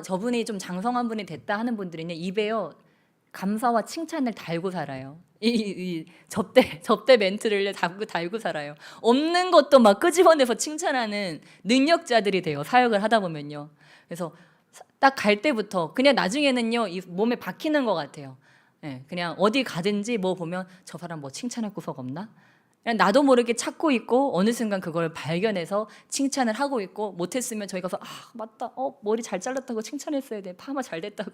저분이 좀 장성한 분이 됐다 하는 분들은요, 입에요 감사와 칭찬을 달고 살아요. 이 접대 멘트를 달고 살아요. 없는 것도 막 끄집어내서 칭찬하는 능력자들이 돼요. 사역을 하다 보면요. 그래서 딱 갈 때부터 그냥 나중에는요, 이 몸에 박히는 것 같아요. 예, 그냥 어디 가든지 뭐 보면 저 사람 뭐 칭찬할 구석 없나? 그냥 나도 모르게 찾고 있고 어느 순간 그걸 발견해서 칭찬을 하고 있고, 못했으면 저희 가서 맞다, 머리 잘 잘랐다고 칭찬했어야 돼, 파마 잘 됐다고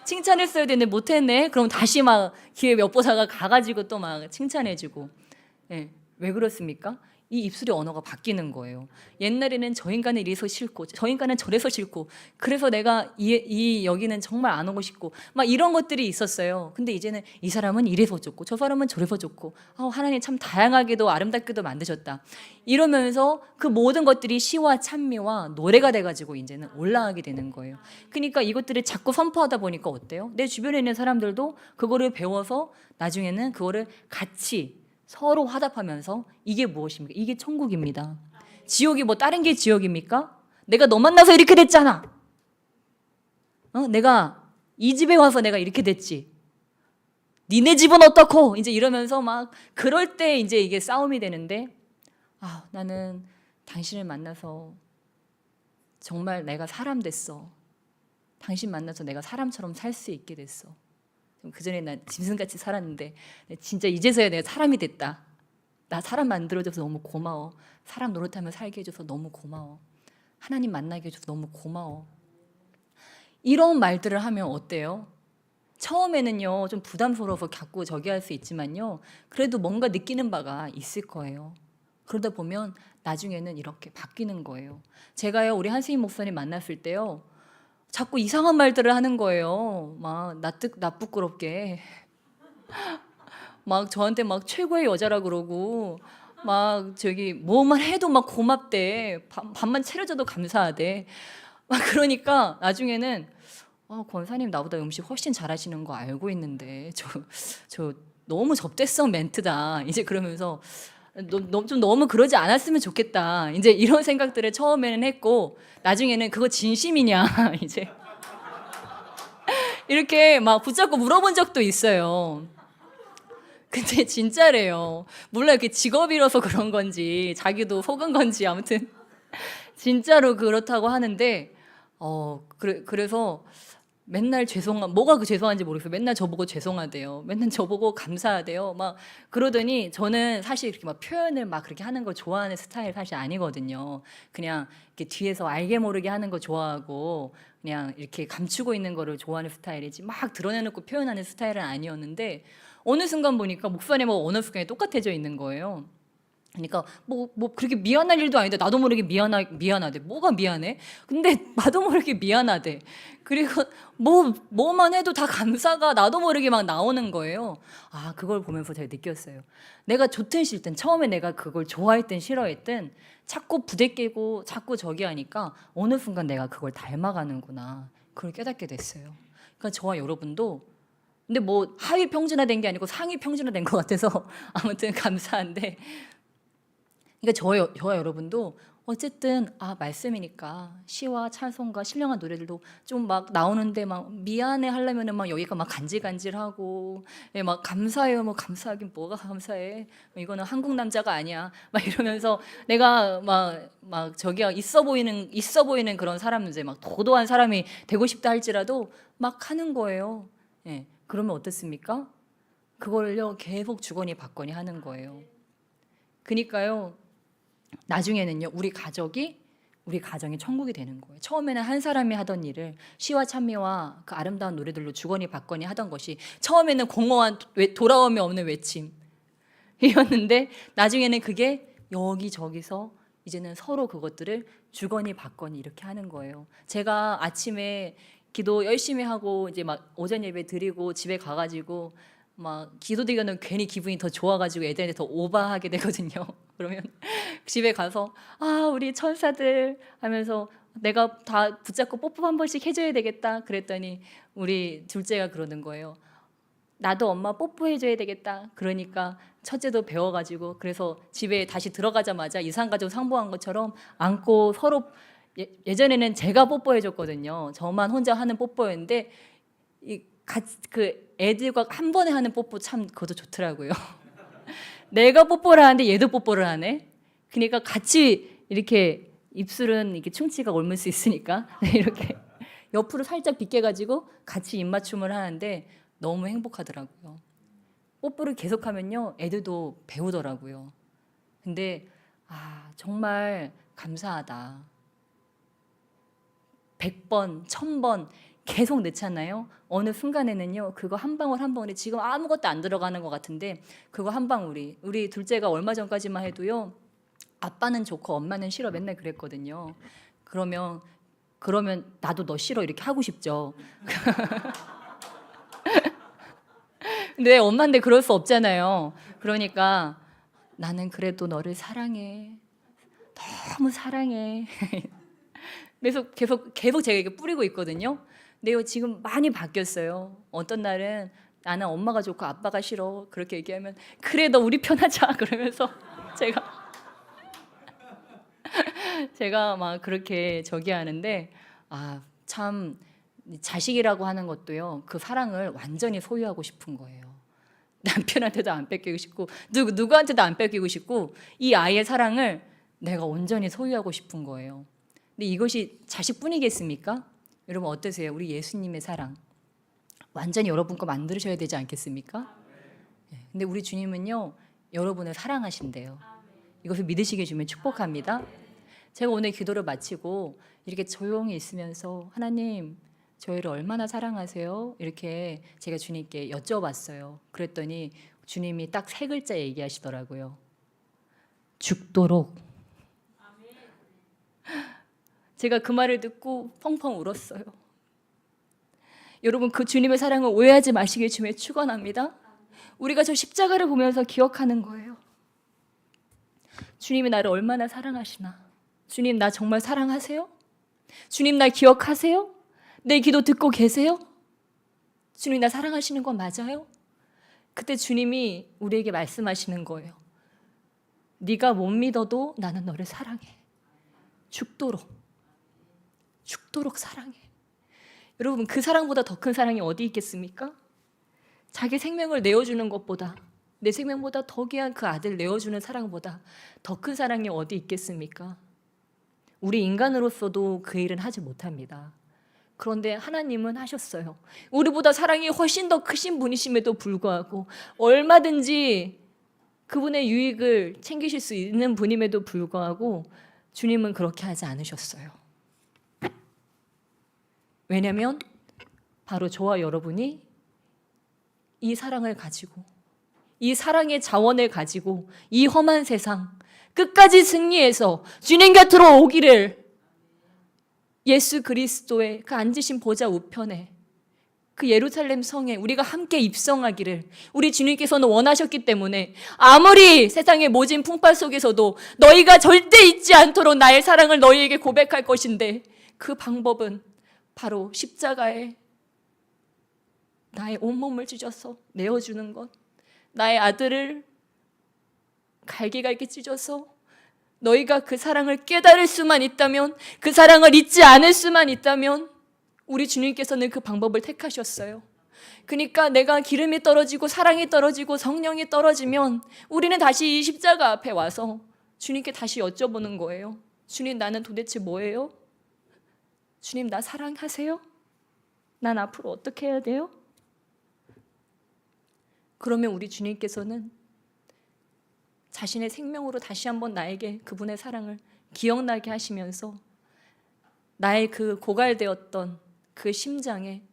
칭찬했어야 되는데 못했네. 그럼 다시 막 기회 몇 보다가 가가지고 또 막 칭찬해주고. 예, 왜 그렇습니까? 이 입술의 언어가 바뀌는 거예요. 옛날에는 저 인간은 이래서 싫고 저 인간은 저래서 싫고, 그래서 내가 여기는 정말 안 오고 싶고 막 이런 것들이 있었어요. 근데 이제는 이 사람은 이래서 좋고 저 사람은 저래서 좋고, 하나님 참 다양하게도 아름답게도 만드셨다, 이러면서 그 모든 것들이 시와 찬미와 노래가 돼가지고 이제는 올라가게 되는 거예요. 그러니까 이것들을 자꾸 선포하다 보니까 어때요? 내 주변에 있는 사람들도 그거를 배워서 나중에는 그거를 같이 서로 화답하면서, 이게 무엇입니까? 이게 천국입니다. 지옥이 뭐 다른 게 지옥입니까? 내가 너 만나서 이렇게 됐잖아. 내가 이 집에 와서 내가 이렇게 됐지. 니네 집은 어떻고? 이제 이러면서 막 그럴 때 이제 이게 싸움이 되는데, 나는 당신을 만나서 정말 내가 사람 됐어. 당신 만나서 내가 사람처럼 살 수 있게 됐어. 그전에 난 짐승같이 살았는데 진짜 이제서야 내가 사람이 됐다. 나 사람 만들어줘서 너무 고마워. 사람 노릇하며 살게 해줘서 너무 고마워. 하나님 만나게 해줘서 너무 고마워. 이런 말들을 하면 어때요? 처음에는요 좀 부담스러워서 자꾸 저기 할 수 있지만요, 그래도 뭔가 느끼는 바가 있을 거예요. 그러다 보면 나중에는 이렇게 바뀌는 거예요. 제가요 우리 한스임 목사님 만났을 때요, 자꾸 이상한 말들을 하는 거예요. 막 나 부끄럽게 막 저한테 막 최고의 여자라 그러고, 막 저기 뭐만 해도 막 고맙대, 밥만 차려줘도 감사하대. 막 그러니까 나중에는 권사님 나보다 음식 훨씬 잘하시는 거 알고 있는데 저 너무 접대성 멘트다. 이제 그러면서 좀 너무 그러지 않았으면 좋겠다. 이제 이런 생각들을 처음에는 했고, 나중에는 그거 진심이냐 이제 이렇게 막 붙잡고 물어본 적도 있어요. 근데 진짜래요. 몰라, 이렇게 직업이라서 그런 건지 자기도 속은 건지 아무튼 진짜로 그렇다고 하는데, 그래서 맨날 뭐가 그 죄송한지 모르겠어요. 맨날 저보고 죄송하대요. 맨날 저보고 감사하대요. 막 그러더니, 저는 사실 이렇게 막 표현을 막 그렇게 하는 거 좋아하는 스타일 사실 아니거든요. 그냥 이렇게 뒤에서 알게 모르게 하는 거 좋아하고 그냥 이렇게 감추고 있는 거를 좋아하는 스타일이지, 막 드러내놓고 표현하는 스타일은 아니었는데, 어느 순간 보니까 목사님하고 어느 순간에 똑같아져 있는 거예요. 그러니까 뭐 그렇게 미안할 일도 아닌데 나도 모르게 미안하대. 뭐가 미안해? 근데 나도 모르게 미안하대. 그리고 뭐만 해도 다 감사가 나도 모르게 막 나오는 거예요. 그걸 보면서 제가 느꼈어요. 내가 좋든 싫든, 처음에 내가 그걸 좋아했든 싫어했든 자꾸 부대끼고 자꾸 저기 하니까 어느 순간 내가 그걸 닮아가는구나, 그걸 깨닫게 됐어요. 그러니까 저와 여러분도, 근데 뭐 하위 평준화된 게 아니고 상위 평준화된 것 같아서 아무튼 감사한데, 그러니까 저와 여러분도 어쨌든 말씀이니까 시와 찬송가 신령한 노래들도 좀 막 나오는데 막 미안해 하려면은 막 여기가 막 간질간질하고, 막 감사해요, 뭐 감사하긴 뭐가 감사해, 이거는 한국 남자가 아니야, 막 이러면서 내가 막 저기야 있어 보이는 그런 사람, 이제 막 도도한 사람이 되고 싶다 할지라도 막 하는 거예요. 그러면 어떻습니까? 그걸요 계속 주거니 받거니 하는 거예요. 그러니까요 나중에는요 우리 가정이 천국이 되는 거예요. 처음에는 한 사람이 하던 일을 시와 찬미와 그 아름다운 노래들로 주거니 받거니 하던 것이, 처음에는 공허한 돌아옴이 없는 외침이었는데 나중에는 그게 여기저기서 이제는 서로 그것들을 주거니 받거니 이렇게 하는 거예요. 제가 아침에 기도 열심히 하고 이제 막 오전 예배 드리고 집에 가가지고 막 기도드리면 괜히 기분이 더 좋아가지고 애들한테 더 오바하게 되거든요. 그러면 집에 가서 우리 천사들 하면서 내가 다 붙잡고 뽀뽀 한 번씩 해줘야 되겠다 그랬더니 우리 둘째가 그러는 거예요. 나도 엄마 뽀뽀해줘야 되겠다. 그러니까 첫째도 배워가지고 그래서 집에 다시 들어가자마자 이산가족 상봉한 것처럼 안고 서로 예전에는 제가 뽀뽀해줬거든요. 저만 혼자 하는 뽀뽀였는데 그 애들과 한 번에 하는 뽀뽀 참 그것도 좋더라고요. 내가 뽀뽀를 하는데 얘도 뽀뽀를 하네. 그러니까 같이 이렇게 입술은 이렇게 충치가 옮을 수 있으니까 이렇게 옆으로 살짝 비껴가지고 같이 입맞춤을 하는데 너무 행복하더라고요. 뽀뽀를 계속하면요 애들도 배우더라고요. 근데 정말 감사하다. 100번, 1000번 계속 넣잖아요. 어느 순간에는요 그거 한 방울 한 방울이 지금 아무것도 안 들어가는 것 같은데 그거 한 방울이 우리 둘째가 얼마 전까지만 해도요 아빠는 좋고 엄마는 싫어 맨날 그랬거든요. 그러면 나도 너 싫어 이렇게 하고 싶죠. 근데 엄마인데 그럴 수 없잖아요. 그러니까 나는 그래도 너를 사랑해. 너무 사랑해. 그래서 계속 제가 이게 뿌리고 있거든요. 근데 지금 많이 바뀌었어요. 어떤 날은 나는 엄마가 좋고 아빠가 싫어 그렇게 얘기하면 그래 너 우리 편하자 그러면서 제가 막 그렇게 저기 하는데 참 자식이라고 하는 것도요 그 사랑을 완전히 소유하고 싶은 거예요. 남편한테도 안 뺏기고 싶고 누구한테도 안 뺏기고 싶고 이 아이의 사랑을 내가 온전히 소유하고 싶은 거예요. 근데 이것이 자식뿐이겠습니까? 여러분 어떠세요? 우리 예수님의 사랑 완전히 여러분 거 만드셔야 되지 않겠습니까? 근데 우리 주님은요 여러분을 사랑하신대요. 이것을 믿으시게 주면 축복합니다. 제가 오늘 기도를 마치고 이렇게 조용히 있으면서 하나님 저희를 얼마나 사랑하세요? 이렇게 제가 주님께 여쭤봤어요. 그랬더니 주님이 딱 3글자 얘기하시더라고요. 죽도록. 제가 그 말을 듣고 펑펑 울었어요. 여러분 그 주님의 사랑을 오해하지 마시길 주님의 축원합니다. 우리가 저 십자가를 보면서 기억하는 거예요. 주님이 나를 얼마나 사랑하시나. 주님 나 정말 사랑하세요? 주님 나 기억하세요? 내 기도 듣고 계세요? 주님 나 사랑하시는 건 맞아요? 그때 주님이 우리에게 말씀하시는 거예요. 네가 못 믿어도 나는 너를 사랑해. 죽도록 사랑해. 여러분 그 사랑보다 더 큰 사랑이 어디 있겠습니까? 자기 생명을 내어주는 것보다 내 생명보다 더 귀한 그 아들 내어주는 사랑보다 더 큰 사랑이 어디 있겠습니까? 우리 인간으로서도 그 일은 하지 못합니다. 그런데 하나님은 하셨어요. 우리보다 사랑이 훨씬 더 크신 분이심에도 불구하고 얼마든지 그분의 유익을 챙기실 수 있는 분임에도 불구하고 주님은 그렇게 하지 않으셨어요. 왜냐하면 바로 저와 여러분이 이 사랑을 가지고 이 사랑의 자원을 가지고 이 험한 세상 끝까지 승리해서 주님 곁으로 오기를 예수 그리스도의 그 앉으신 보좌 우편에 그 예루살렘 성에 우리가 함께 입성하기를 우리 주님께서는 원하셨기 때문에 아무리 세상의 모진 풍파 속에서도 너희가 절대 잊지 않도록 나의 사랑을 너희에게 고백할 것인데 그 방법은 바로 십자가에 나의 온몸을 찢어서 내어주는 것, 나의 아들을 갈기갈기 찢어서 너희가 그 사랑을 깨달을 수만 있다면, 그 사랑을 잊지 않을 수만 있다면 우리 주님께서는 그 방법을 택하셨어요. 그러니까 내가 기름이 떨어지고 사랑이 떨어지고 성령이 떨어지면 우리는 다시 이 십자가 앞에 와서 주님께 다시 여쭤보는 거예요. 주님 나는 도대체 뭐예요? 주님 나 사랑하세요? 난 앞으로 어떻게 해야 돼요? 그러면 우리 주님께서는 자신의 생명으로 다시 한번 나에게 그분의 사랑을 기억나게 하시면서 나의 그 고갈되었던 그 심장에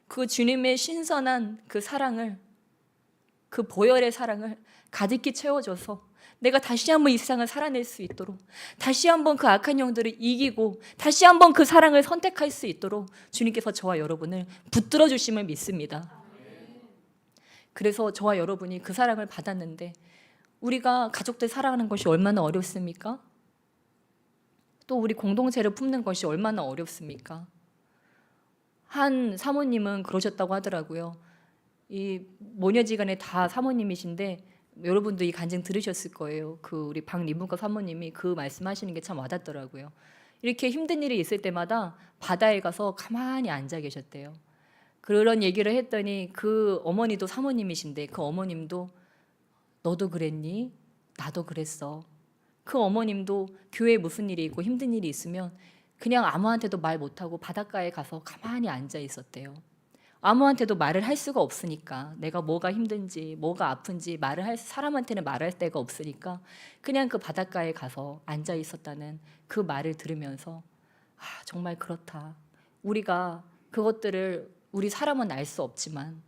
그 주님의 신선한 그 사랑을, 그 보혈의 사랑을 가득히 채워줘서 내가 다시 한번 이 세상을 살아낼 수 있도록, 다시 한번 그 악한 영들을 이기고 다시 한번 그 사랑을 선택할 수 있도록 주님께서 저와 여러분을 붙들어 주심을 믿습니다. 그래서 저와 여러분이 그 사랑을 받았는데 우리가 가족들 사랑하는 것이 얼마나 어렵습니까? 또 우리 공동체를 품는 것이 얼마나 어렵습니까? 한 사모님은 그러셨다고 하더라고요. 이 모녀지간에 다 사모님이신데 여러분도 이 간증 들으셨을 거예요. 그 우리 박리문과 사모님이 그 말씀하시는 게 참 와닿더라고요. 이렇게 힘든 일이 있을 때마다 바다에 가서 가만히 앉아 계셨대요. 그런 얘기를 했더니 그 어머니도 사모님이신데 그 어머님도 너도 그랬니? 나도 그랬어. 그 어머님도 교회에 무슨 일이 있고 힘든 일이 있으면 그냥 아무한테도 말 못하고 바닷가에 가서 가만히 앉아 있었대요. 아무한테도 말을 할 수가 없으니까, 내가 뭐가 힘든지 뭐가 아픈지 사람한테는 말할 데가 없으니까 그냥 그 바닷가에 가서 앉아 있었다는 그 말을 들으면서 정말 그렇다. 우리가 그것들을 우리 사람은 알 수 없지만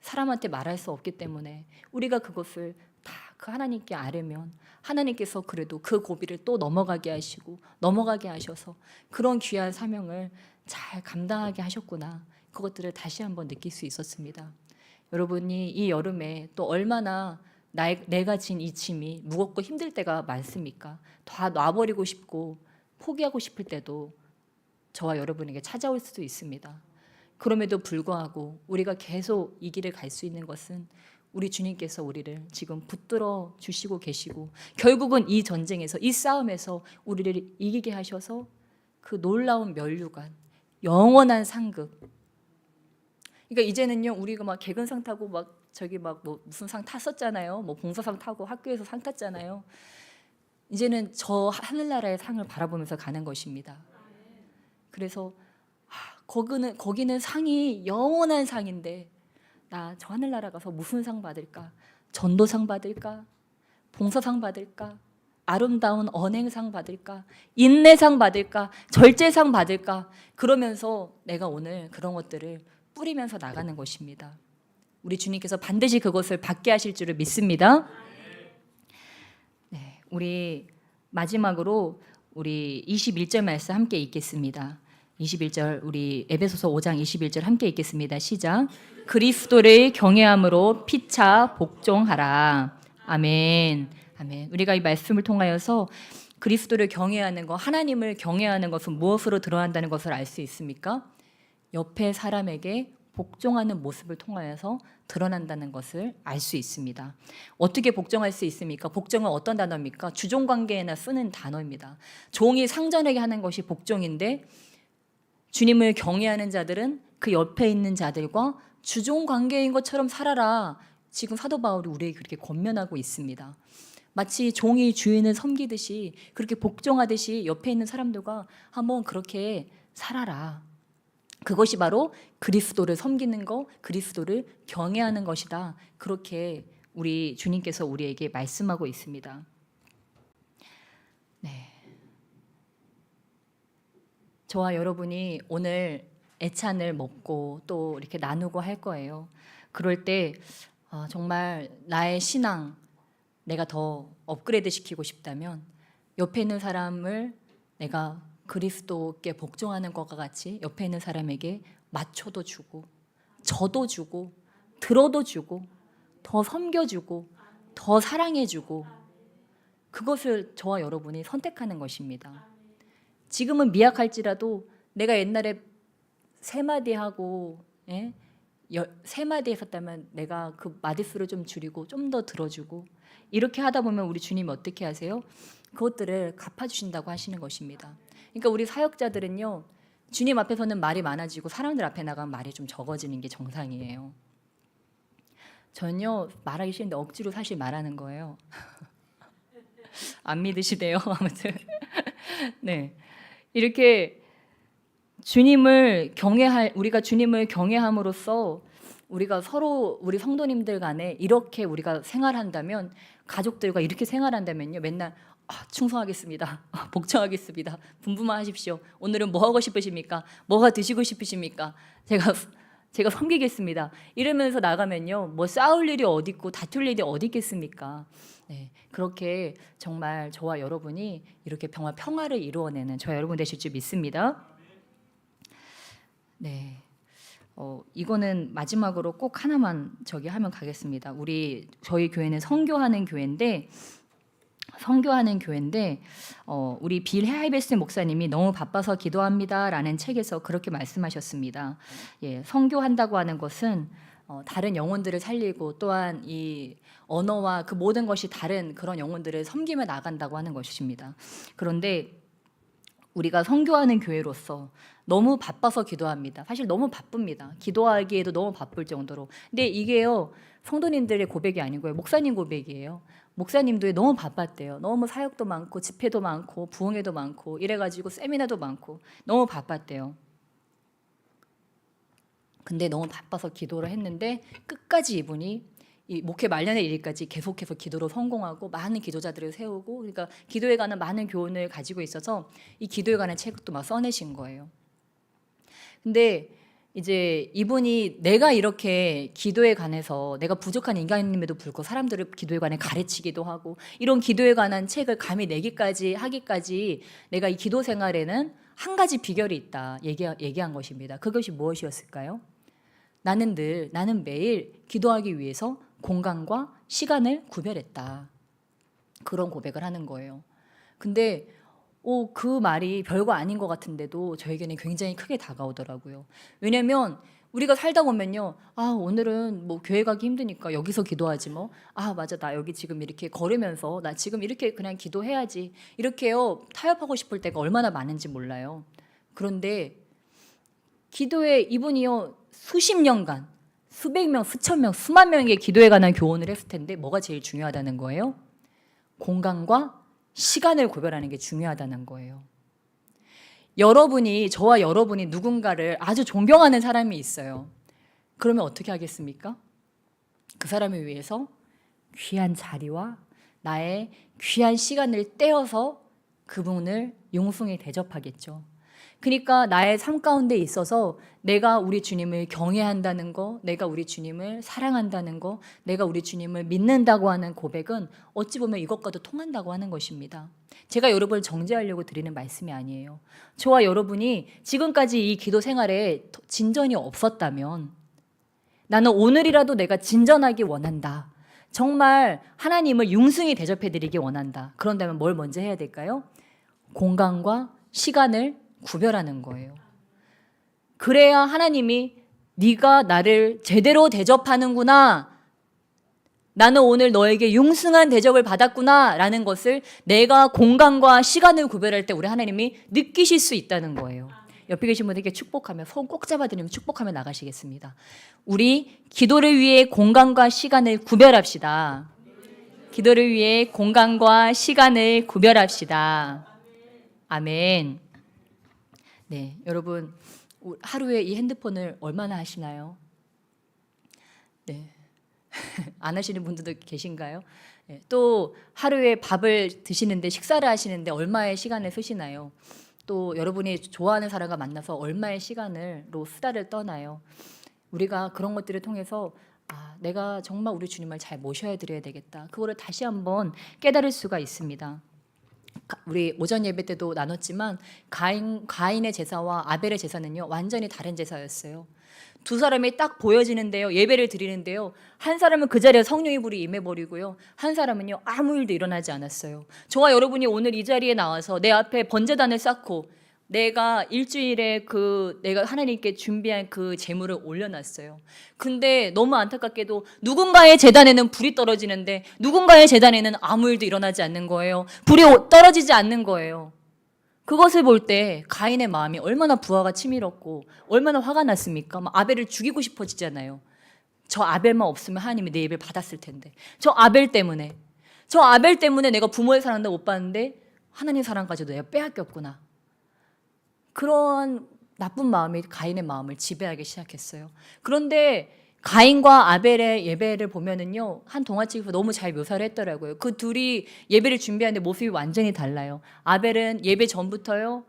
사람한테 말할 수 없기 때문에 우리가 그것을 다 그 하나님께 아뢰면 하나님께서 그래도 그 고비를 또 넘어가게 하시고 넘어가게 하셔서 그런 귀한 사명을 잘 감당하게 하셨구나. 그것들을 다시 한번 느낄 수 있었습니다. 여러분이 이 여름에 또 얼마나 내가 진 이 짐이 무겁고 힘들 때가 많습니까? 다 놔버리고 싶고 포기하고 싶을 때도 저와 여러분에게 찾아올 수도 있습니다. 그럼에도 불구하고 우리가 계속 이 길을 갈 수 있는 것은 우리 주님께서 우리를 지금 붙들어 주시고 계시고 결국은 이 전쟁에서 이 싸움에서 우리를 이기게 하셔서 그 놀라운 면류관, 영원한 상급. 그러니까 이제는요 우리가 막 개근상 타고 막 저기 막 뭐 무슨 상 탔었잖아요. 뭐 봉사상 타고 학교에서 상 탔잖아요. 이제는 저 하늘나라의 상을 바라보면서 가는 것입니다. 그래서 거기는 상이 영원한 상인데 나 저 하늘나라 가서 무슨 상 받을까? 전도상 받을까? 봉사상 받을까? 아름다운 언행상 받을까? 인내상 받을까? 절제상 받을까? 그러면서 내가 오늘 그런 것들을 뿌리면서 나가는 것입니다. 우리 주님께서 반드시 그것을 받게 하실 줄을 믿습니다. 네, 우리 마지막으로 우리 21절 말씀 함께 읽겠습니다. 21절 우리 에베소서 5장 21절 함께 읽겠습니다. 시작. 그리스도를 경외함으로 피차 복종하라. 아멘. 아멘. 우리가 이 말씀을 통하여서 그리스도를 경외하는 것, 하나님을 경외하는 것은 무엇으로 드러난다는 것을 알 수 있습니까? 옆에 사람에게 복종하는 모습을 통하여서 드러난다는 것을 알 수 있습니다. 어떻게 복종할 수 있습니까? 복종은 어떤 단어입니까? 주종관계에나 쓰는 단어입니다. 종이 상전에게 하는 것이 복종인데 주님을 경외하는 자들은 그 옆에 있는 자들과 주종관계인 것처럼 살아라. 지금 사도 바울이 우리에게 그렇게 권면하고 있습니다. 마치 종이 주인을 섬기듯이 그렇게 복종하듯이 옆에 있는 사람들과 한번 그렇게 살아라. 그것이 바로 그리스도를 섬기는 것, 그리스도를 경외하는 것이다. 그렇게 우리 주님께서 우리에게 말씀하고 있습니다. 네. 저와 여러분이 오늘 애찬을 먹고 또 이렇게 나누고 할 거예요. 그럴 때 정말 나의 신앙 내가 더 업그레이드 시키고 싶다면 옆에 있는 사람을 내가 그리스도께 복종하는 것과 같이 옆에 있는 사람에게 맞춰도 주고 저도 주고 들어도 주고 더 섬겨주고 더 사랑해주고 그것을 저와 여러분이 선택하는 것입니다. 지금은 미약할지라도 내가 옛날에 세 마디 하고 세 마디 했었다면 내가 그 마디수를 좀 줄이고 좀 더 들어주고 이렇게 하다 보면 우리 주님이 어떻게 하세요? 그것들을 갚아주신다고 하시는 것입니다. 그러니까 우리 사역자들은요 주님 앞에서는 말이 많아지고 사람들 앞에 나가면 말이 좀 적어지는 게 정상이에요. 저는요 말하기 싫은데 억지로 사실 말하는 거예요. 안 믿으시대요. 아무튼 네 이렇게 우리가 주님을 경외함으로써 우리가 서로 우리 성도님들 간에 이렇게 우리가 생활한다면 가족들과 이렇게 생활한다면요 맨날 충성하겠습니다. 복종하겠습니다. 분부만 하십시오. 오늘은 뭐 하고 싶으십니까? 뭐가 드시고 싶으십니까? 제가 섬기겠습니다. 이러면서 나가면요 뭐 싸울 일이 어디 있고 다툴 일이 어디 있겠습니까? 네, 그렇게 정말 저와 여러분이 이렇게 평화를 이루어내는 저와 여러분 되실 줄 믿습니다. 네, 이거는 마지막으로 꼭 하나만 하면 가겠습니다. 저희 교회는 선교하는 교회인데 우리 빌 헤이베스 목사님이 너무 바빠서 기도합니다라는 책에서 그렇게 말씀하셨습니다. 예, 선교한다고 하는 것은 다른 영혼들을 살리고 또한 이 언어와 그 모든 것이 다른 그런 영혼들을 섬기며 나간다고 하는 것입니다. 그런데 우리가 선교하는 교회로서 너무 바빠서 기도합니다. 사실 너무 바쁩니다. 기도하기에도 너무 바쁠 정도로. 근데 이게요, 성도님들의 고백이 아니고요, 목사님 고백이에요. 목사님도 너무 바빴대요. 너무 사역도 많고 집회도 많고 부흥회도 많고 이래가지고 세미나도 많고 너무 바빴대요. 근데 너무 바빠서 기도를 했는데 끝까지 이분이 이 목회 말년의 일까지 계속해서 기도로 성공하고 많은 기도자들을 세우고, 그러니까 기도에 관한 많은 교훈을 가지고 있어서 이 기도에 관한 책도 막 써내신 거예요. 근데 이제 이분이 내가 이렇게 기도에 관해서 내가 부족한 인간임에도 불구하고 사람들을 기도에 관해 가르치기도 하고 이런 기도에 관한 책을 감히 내기까지 하기까지 내가 이 기도 생활에는 한 가지 비결이 있다 얘기한 것입니다. 그것이 무엇이었을까요? 나는 매일 기도하기 위해서 공간과 시간을 구별했다. 그런 고백을 하는 거예요. 근데 그 말이 별거 아닌 것 같은데도 저에게는 굉장히 크게 다가오더라고요. 왜냐면 우리가 살다 보면요, 오늘은 뭐 교회 가기 힘드니까 여기서 기도하지 뭐. 맞아, 나 여기 지금 이렇게 걸으면서 나 지금 이렇게 그냥 기도해야지. 이렇게요, 타협하고 싶을 때가 얼마나 많은지 몰라요. 그런데 기도에 이분이요, 수십 년간 수백 명, 수천 명, 수만 명에게 기도에 관한 교훈을 했을 텐데 뭐가 제일 중요하다는 거예요? 공간과 시간을 구별하는 게 중요하다는 거예요. 저와 여러분이 누군가를 아주 존경하는 사람이 있어요. 그러면 어떻게 하겠습니까? 그 사람을 위해서 귀한 자리와 나의 귀한 시간을 떼어서 그분을 용숭에 대접하겠죠. 그러니까 나의 삶 가운데 있어서 내가 우리 주님을 경외한다는 거, 내가 우리 주님을 사랑한다는 거, 내가 우리 주님을 믿는다고 하는 고백은 어찌 보면 이것과도 통한다고 하는 것입니다. 제가 여러분을 정죄하려고 드리는 말씀이 아니에요. 저와 여러분이 지금까지 이 기도 생활에 진전이 없었다면 나는 오늘이라도 내가 진전하기 원한다. 정말 하나님을 융숭히 대접해드리기 원한다. 그런다면 뭘 먼저 해야 될까요? 공간과 시간을 구별하는 거예요. 그래야 하나님이 네가 나를 제대로 대접하는구나, 나는 오늘 너에게 융숭한 대접을 받았구나 라는 것을 내가 공간과 시간을 구별할 때 우리 하나님이 느끼실 수 있다는 거예요. 옆에 계신 분에게 축복하며 손 꼭 잡아드리면 축복하며 나가시겠습니다. 우리 기도를 위해 공간과 시간을 구별합시다. 기도를 위해 공간과 시간을 구별합시다. 아멘. 네, 여러분 하루에 이 핸드폰을 얼마나 하시나요? 네, 안 하시는 분들도 계신가요? 네, 또 하루에 밥을 드시는데 식사를 하시는데 얼마의 시간을 쓰시나요? 또 여러분이 좋아하는 사람과 만나서 얼마의 시간으로 수다를 떠나요? 우리가 그런 것들을 통해서 내가 정말 우리 주님을 잘 모셔야 드려야 되겠다, 그거를 다시 한번 깨달을 수가 있습니다. 우리 오전 예배 때도 나눴지만 가인의 제사와 아벨의 제사는요 완전히 다른 제사였어요. 두 사람이 딱 보여지는데요, 예배를 드리는데요, 한 사람은 그 자리에 성령의 불이 임해버리고요, 한 사람은요 아무 일도 일어나지 않았어요. 저와 여러분이 오늘 이 자리에 나와서 내 앞에 번제단을 쌓고 내가 일주일에 내가 하나님께 준비한 그 제물을 올려놨어요. 근데 너무 안타깝게도 누군가의 제단에는 불이 떨어지는데 누군가의 제단에는 아무 일도 일어나지 않는 거예요. 불이 떨어지지 않는 거예요. 그것을 볼 때 가인의 마음이 얼마나 부하가 치밀었고 얼마나 화가 났습니까? 아벨을 죽이고 싶어지잖아요. 저 아벨만 없으면 하나님이 내 예배를 받았을 텐데, 저 아벨 때문에 내가 부모의 사랑도 못 받는데 하나님 사랑까지도 내가 빼앗겼구나. 그런 나쁜 마음이 가인의 마음을 지배하기 시작했어요. 그런데 가인과 아벨의 예배를 보면은요, 한 동화책에서 너무 잘 묘사를 했더라고요. 그 둘이 예배를 준비하는데 모습이 완전히 달라요. 아벨은 예배 전부터요,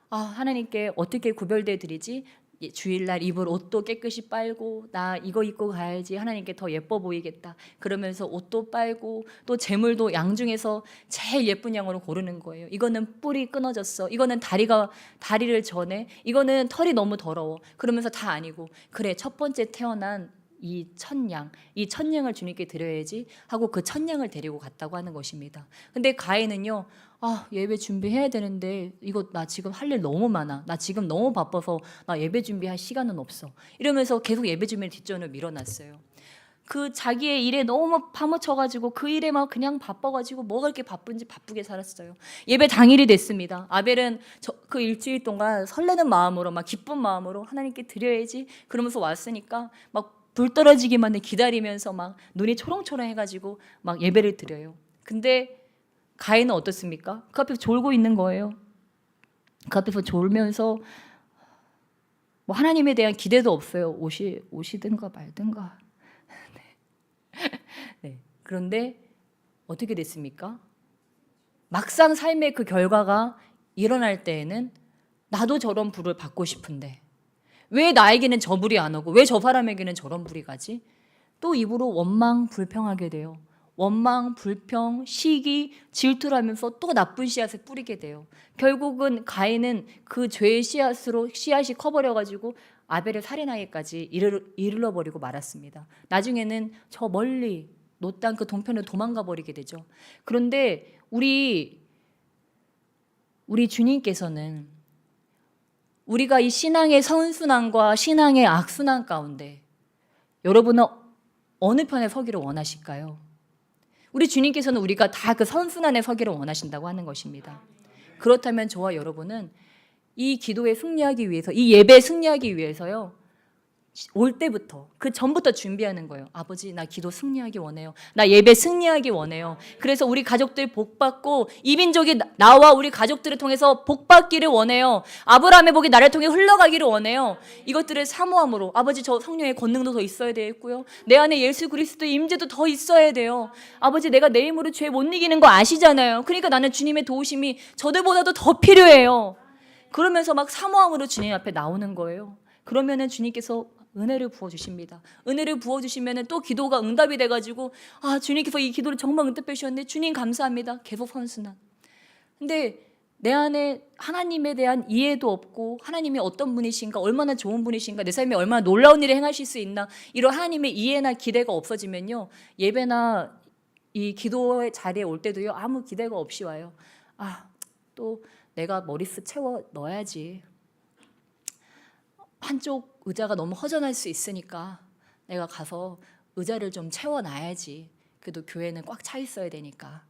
하나님께 어떻게 구별돼 드리지? 주일날 입을 옷도 깨끗이 빨고 나 이거 입고 가야지 하나님께 더 예뻐 보이겠다 그러면서 옷도 빨고 또 제물도 양 중에서 제일 예쁜 양으로 고르는 거예요. 이거는 뿔이 끊어졌어, 이거는 다리를 전해, 이거는 털이 너무 더러워. 그러면서 다 아니고, 그래 첫 번째 태어난 이 천냥을 주님께 드려야지 하고 그 천냥을 데리고 갔다고 하는 것입니다. 근데 가인은요, 예배 준비해야 되는데 이거 나 지금 할 일 너무 많아. 나 지금 너무 바빠서 나 예배 준비할 시간은 없어. 이러면서 계속 예배 준비를 뒷전으로 밀어놨어요. 그 자기의 일에 너무 파묻혀가지고 그 일에 막 그냥 바빠가지고 뭐가 그렇게 바쁜지 바쁘게 살았어요. 예배 당일이 됐습니다. 아벨은 그 일주일 동안 설레는 마음으로 막 기쁜 마음으로 하나님께 드려야지 그러면서 왔으니까 막 불 떨어지기만을 기다리면서 막 눈이 초롱초롱해가지고 막 예배를 드려요. 근데 가인은 어떻습니까? 그 앞에서 졸고 있는 거예요. 그 앞에서 졸면서 뭐 하나님에 대한 기대도 없어요. 오시든가 말든가. 네. 그런데 어떻게 됐습니까? 막상 삶의 그 결과가 일어날 때에는 나도 저런 불을 받고 싶은데 왜 나에게는 저 불이 안 오고 왜 저 사람에게는 저런 불이 가지? 또 입으로 원망 불평하게 돼요. 원망, 불평, 시기, 질투를 하면서 또 나쁜 씨앗을 뿌리게 돼요. 결국은 가인은 그 죄의 씨앗이 커버려가지고 아벨을 살인하기까지 이르러버리고 말았습니다. 나중에는 저 멀리 노땅 그 동편으로 도망가 버리게 되죠. 그런데 우리 주님께서는 우리가 이 신앙의 선순환과 신앙의 악순환 가운데 여러분은 어느 편에 서기를 원하실까요? 우리 주님께서는 우리가 다 그 선순환에 서기를 원하신다고 하는 것입니다. 그렇다면 저와 여러분은 이 기도에 승리하기 위해서, 이 예배에 승리하기 위해서요, 올 때부터 그 전부터 준비하는 거예요. 아버지, 나 기도 승리하기 원해요. 나 예배 승리하기 원해요. 그래서 우리 가족들 복받고 이민족이 나와 우리 가족들을 통해서 복받기를 원해요. 아브라함의 복이 나를 통해 흘러가기를 원해요. 이것들을 사모함으로 아버지, 저 성령의 권능도 더 있어야 되겠고요, 내 안에 예수 그리스도의 임재도 더 있어야 돼요. 아버지, 내가 내 힘으로 죄 못 이기는 거 아시잖아요. 그러니까 나는 주님의 도우심이 저들보다도 더 필요해요. 그러면서 막 사모함으로 주님 앞에 나오는 거예요. 그러면은 주님께서 은혜를 부어주십니다. 은혜를 부어주시면 또 기도가 응답이 돼가지고 주님께서 이 기도를 정말 응답해 주셨는데 주님 감사합니다. 계속 선순환. 근데 내 안에 하나님에 대한 이해도 없고 하나님이 어떤 분이신가, 얼마나 좋은 분이신가, 내 삶에 얼마나 놀라운 일을 행하실 수 있나, 이런 하나님의 이해나 기대가 없어지면요, 예배나 이 기도의 자리에 올 때도요, 아무 기대가 없이 와요. 또 내가 머릿수 채워 넣어야지. 한쪽 의자가 너무 허전할 수 있으니까 내가 가서 의자를 좀 채워놔야지. 그래도 교회는 꽉 차 있어야 되니까.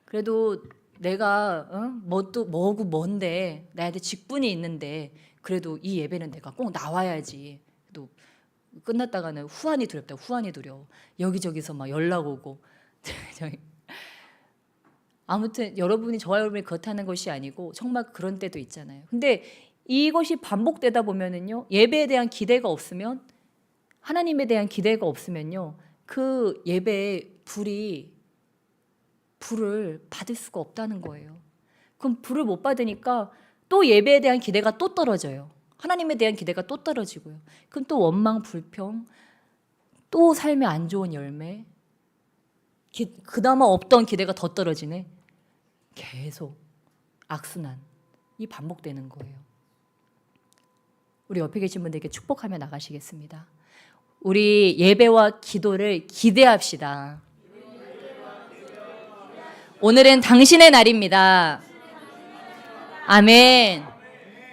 그래도 내가 뭐고 뭔데 나한테 직분이 있는데 그래도 이 예배는 내가 꼭 나와야지. 또 끝났다가는 후환이 두렵다. 후환이 두려워. 여기저기서 막 연락 오고. 아무튼 여러분이 저와 여러분이 그렇다는 것이 아니고 정말 그런 때도 있잖아요. 근데 이것이 반복되다 보면은요, 예배에 대한 기대가 없으면, 하나님에 대한 기대가 없으면요, 그 예배의 불을 받을 수가 없다는 거예요. 그럼 불을 못 받으니까 또 예배에 대한 기대가 또 떨어져요. 하나님에 대한 기대가 또 떨어지고요. 그럼 또 원망, 불평, 또 삶에 안 좋은 열매, 그나마 없던 기대가 더 떨어지네. 계속 악순환이 반복되는 거예요. 우리 옆에 계신 분들에게 축복하며 나가시겠습니다. 우리 예배와 기도를 기대합시다. 오늘은 당신의 날입니다. 아멘.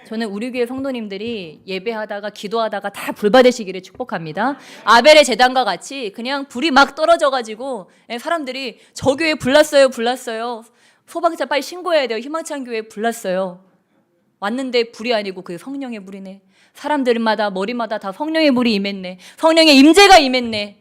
저는 우리 교회 성도님들이 예배하다가 기도하다가 다 불 받으시기를 축복합니다. 아벨의 제단과 같이 그냥 불이 막 떨어져가지고 사람들이 저 교회 불났어요. 소방차 빨리 신고해야 돼요. 희망찬 교회 불났어요. 왔는데 불이 아니고 그게 성령의 불이네. 사람들마다 머리마다 다 성령의 불이 임했네. 성령의 임재가 임했네.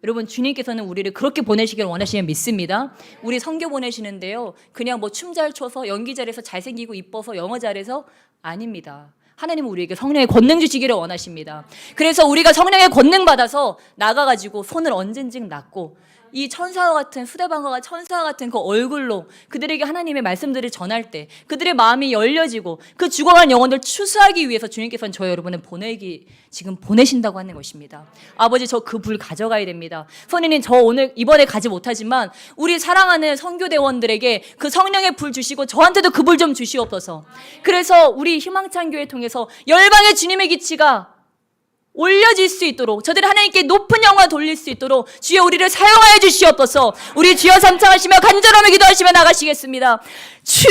여러분, 주님께서는 우리를 그렇게 보내시길 원하시면 믿습니다. 우리 선교 보내시는데요, 그냥 뭐 춤 잘 춰서 연기 잘해서 잘생기고 이뻐서 영어 잘해서 아닙니다. 하나님은 우리에게 성령의 권능 주시기를 원하십니다. 그래서 우리가 성령의 권능 받아서 나가가지고 손을 언젠지 놨고 이 천사와 같은, 수레방과 천사와 같은 그 얼굴로 그들에게 하나님의 말씀들을 전할 때 그들의 마음이 열려지고 그 죽어간 영혼들 추수하기 위해서 주님께서는 저 여러분을 지금 보내신다고 하는 것입니다. 아버지, 저 그 불 가져가야 됩니다. 선생님, 저 이번에 가지 못하지만 우리 사랑하는 선교대원들에게 그 성령의 불 주시고 저한테도 그 불 좀 주시옵소서. 그래서 우리 희망찬 교회 통해서 열방의 주님의 기치가 올려질 수 있도록, 저들이 하나님께 높은 영광 돌릴 수 있도록 주여 우리를 사용하여 주시옵소서. 우리 주여 삼창하시며 간절하며 기도하시며 나가시겠습니다. 주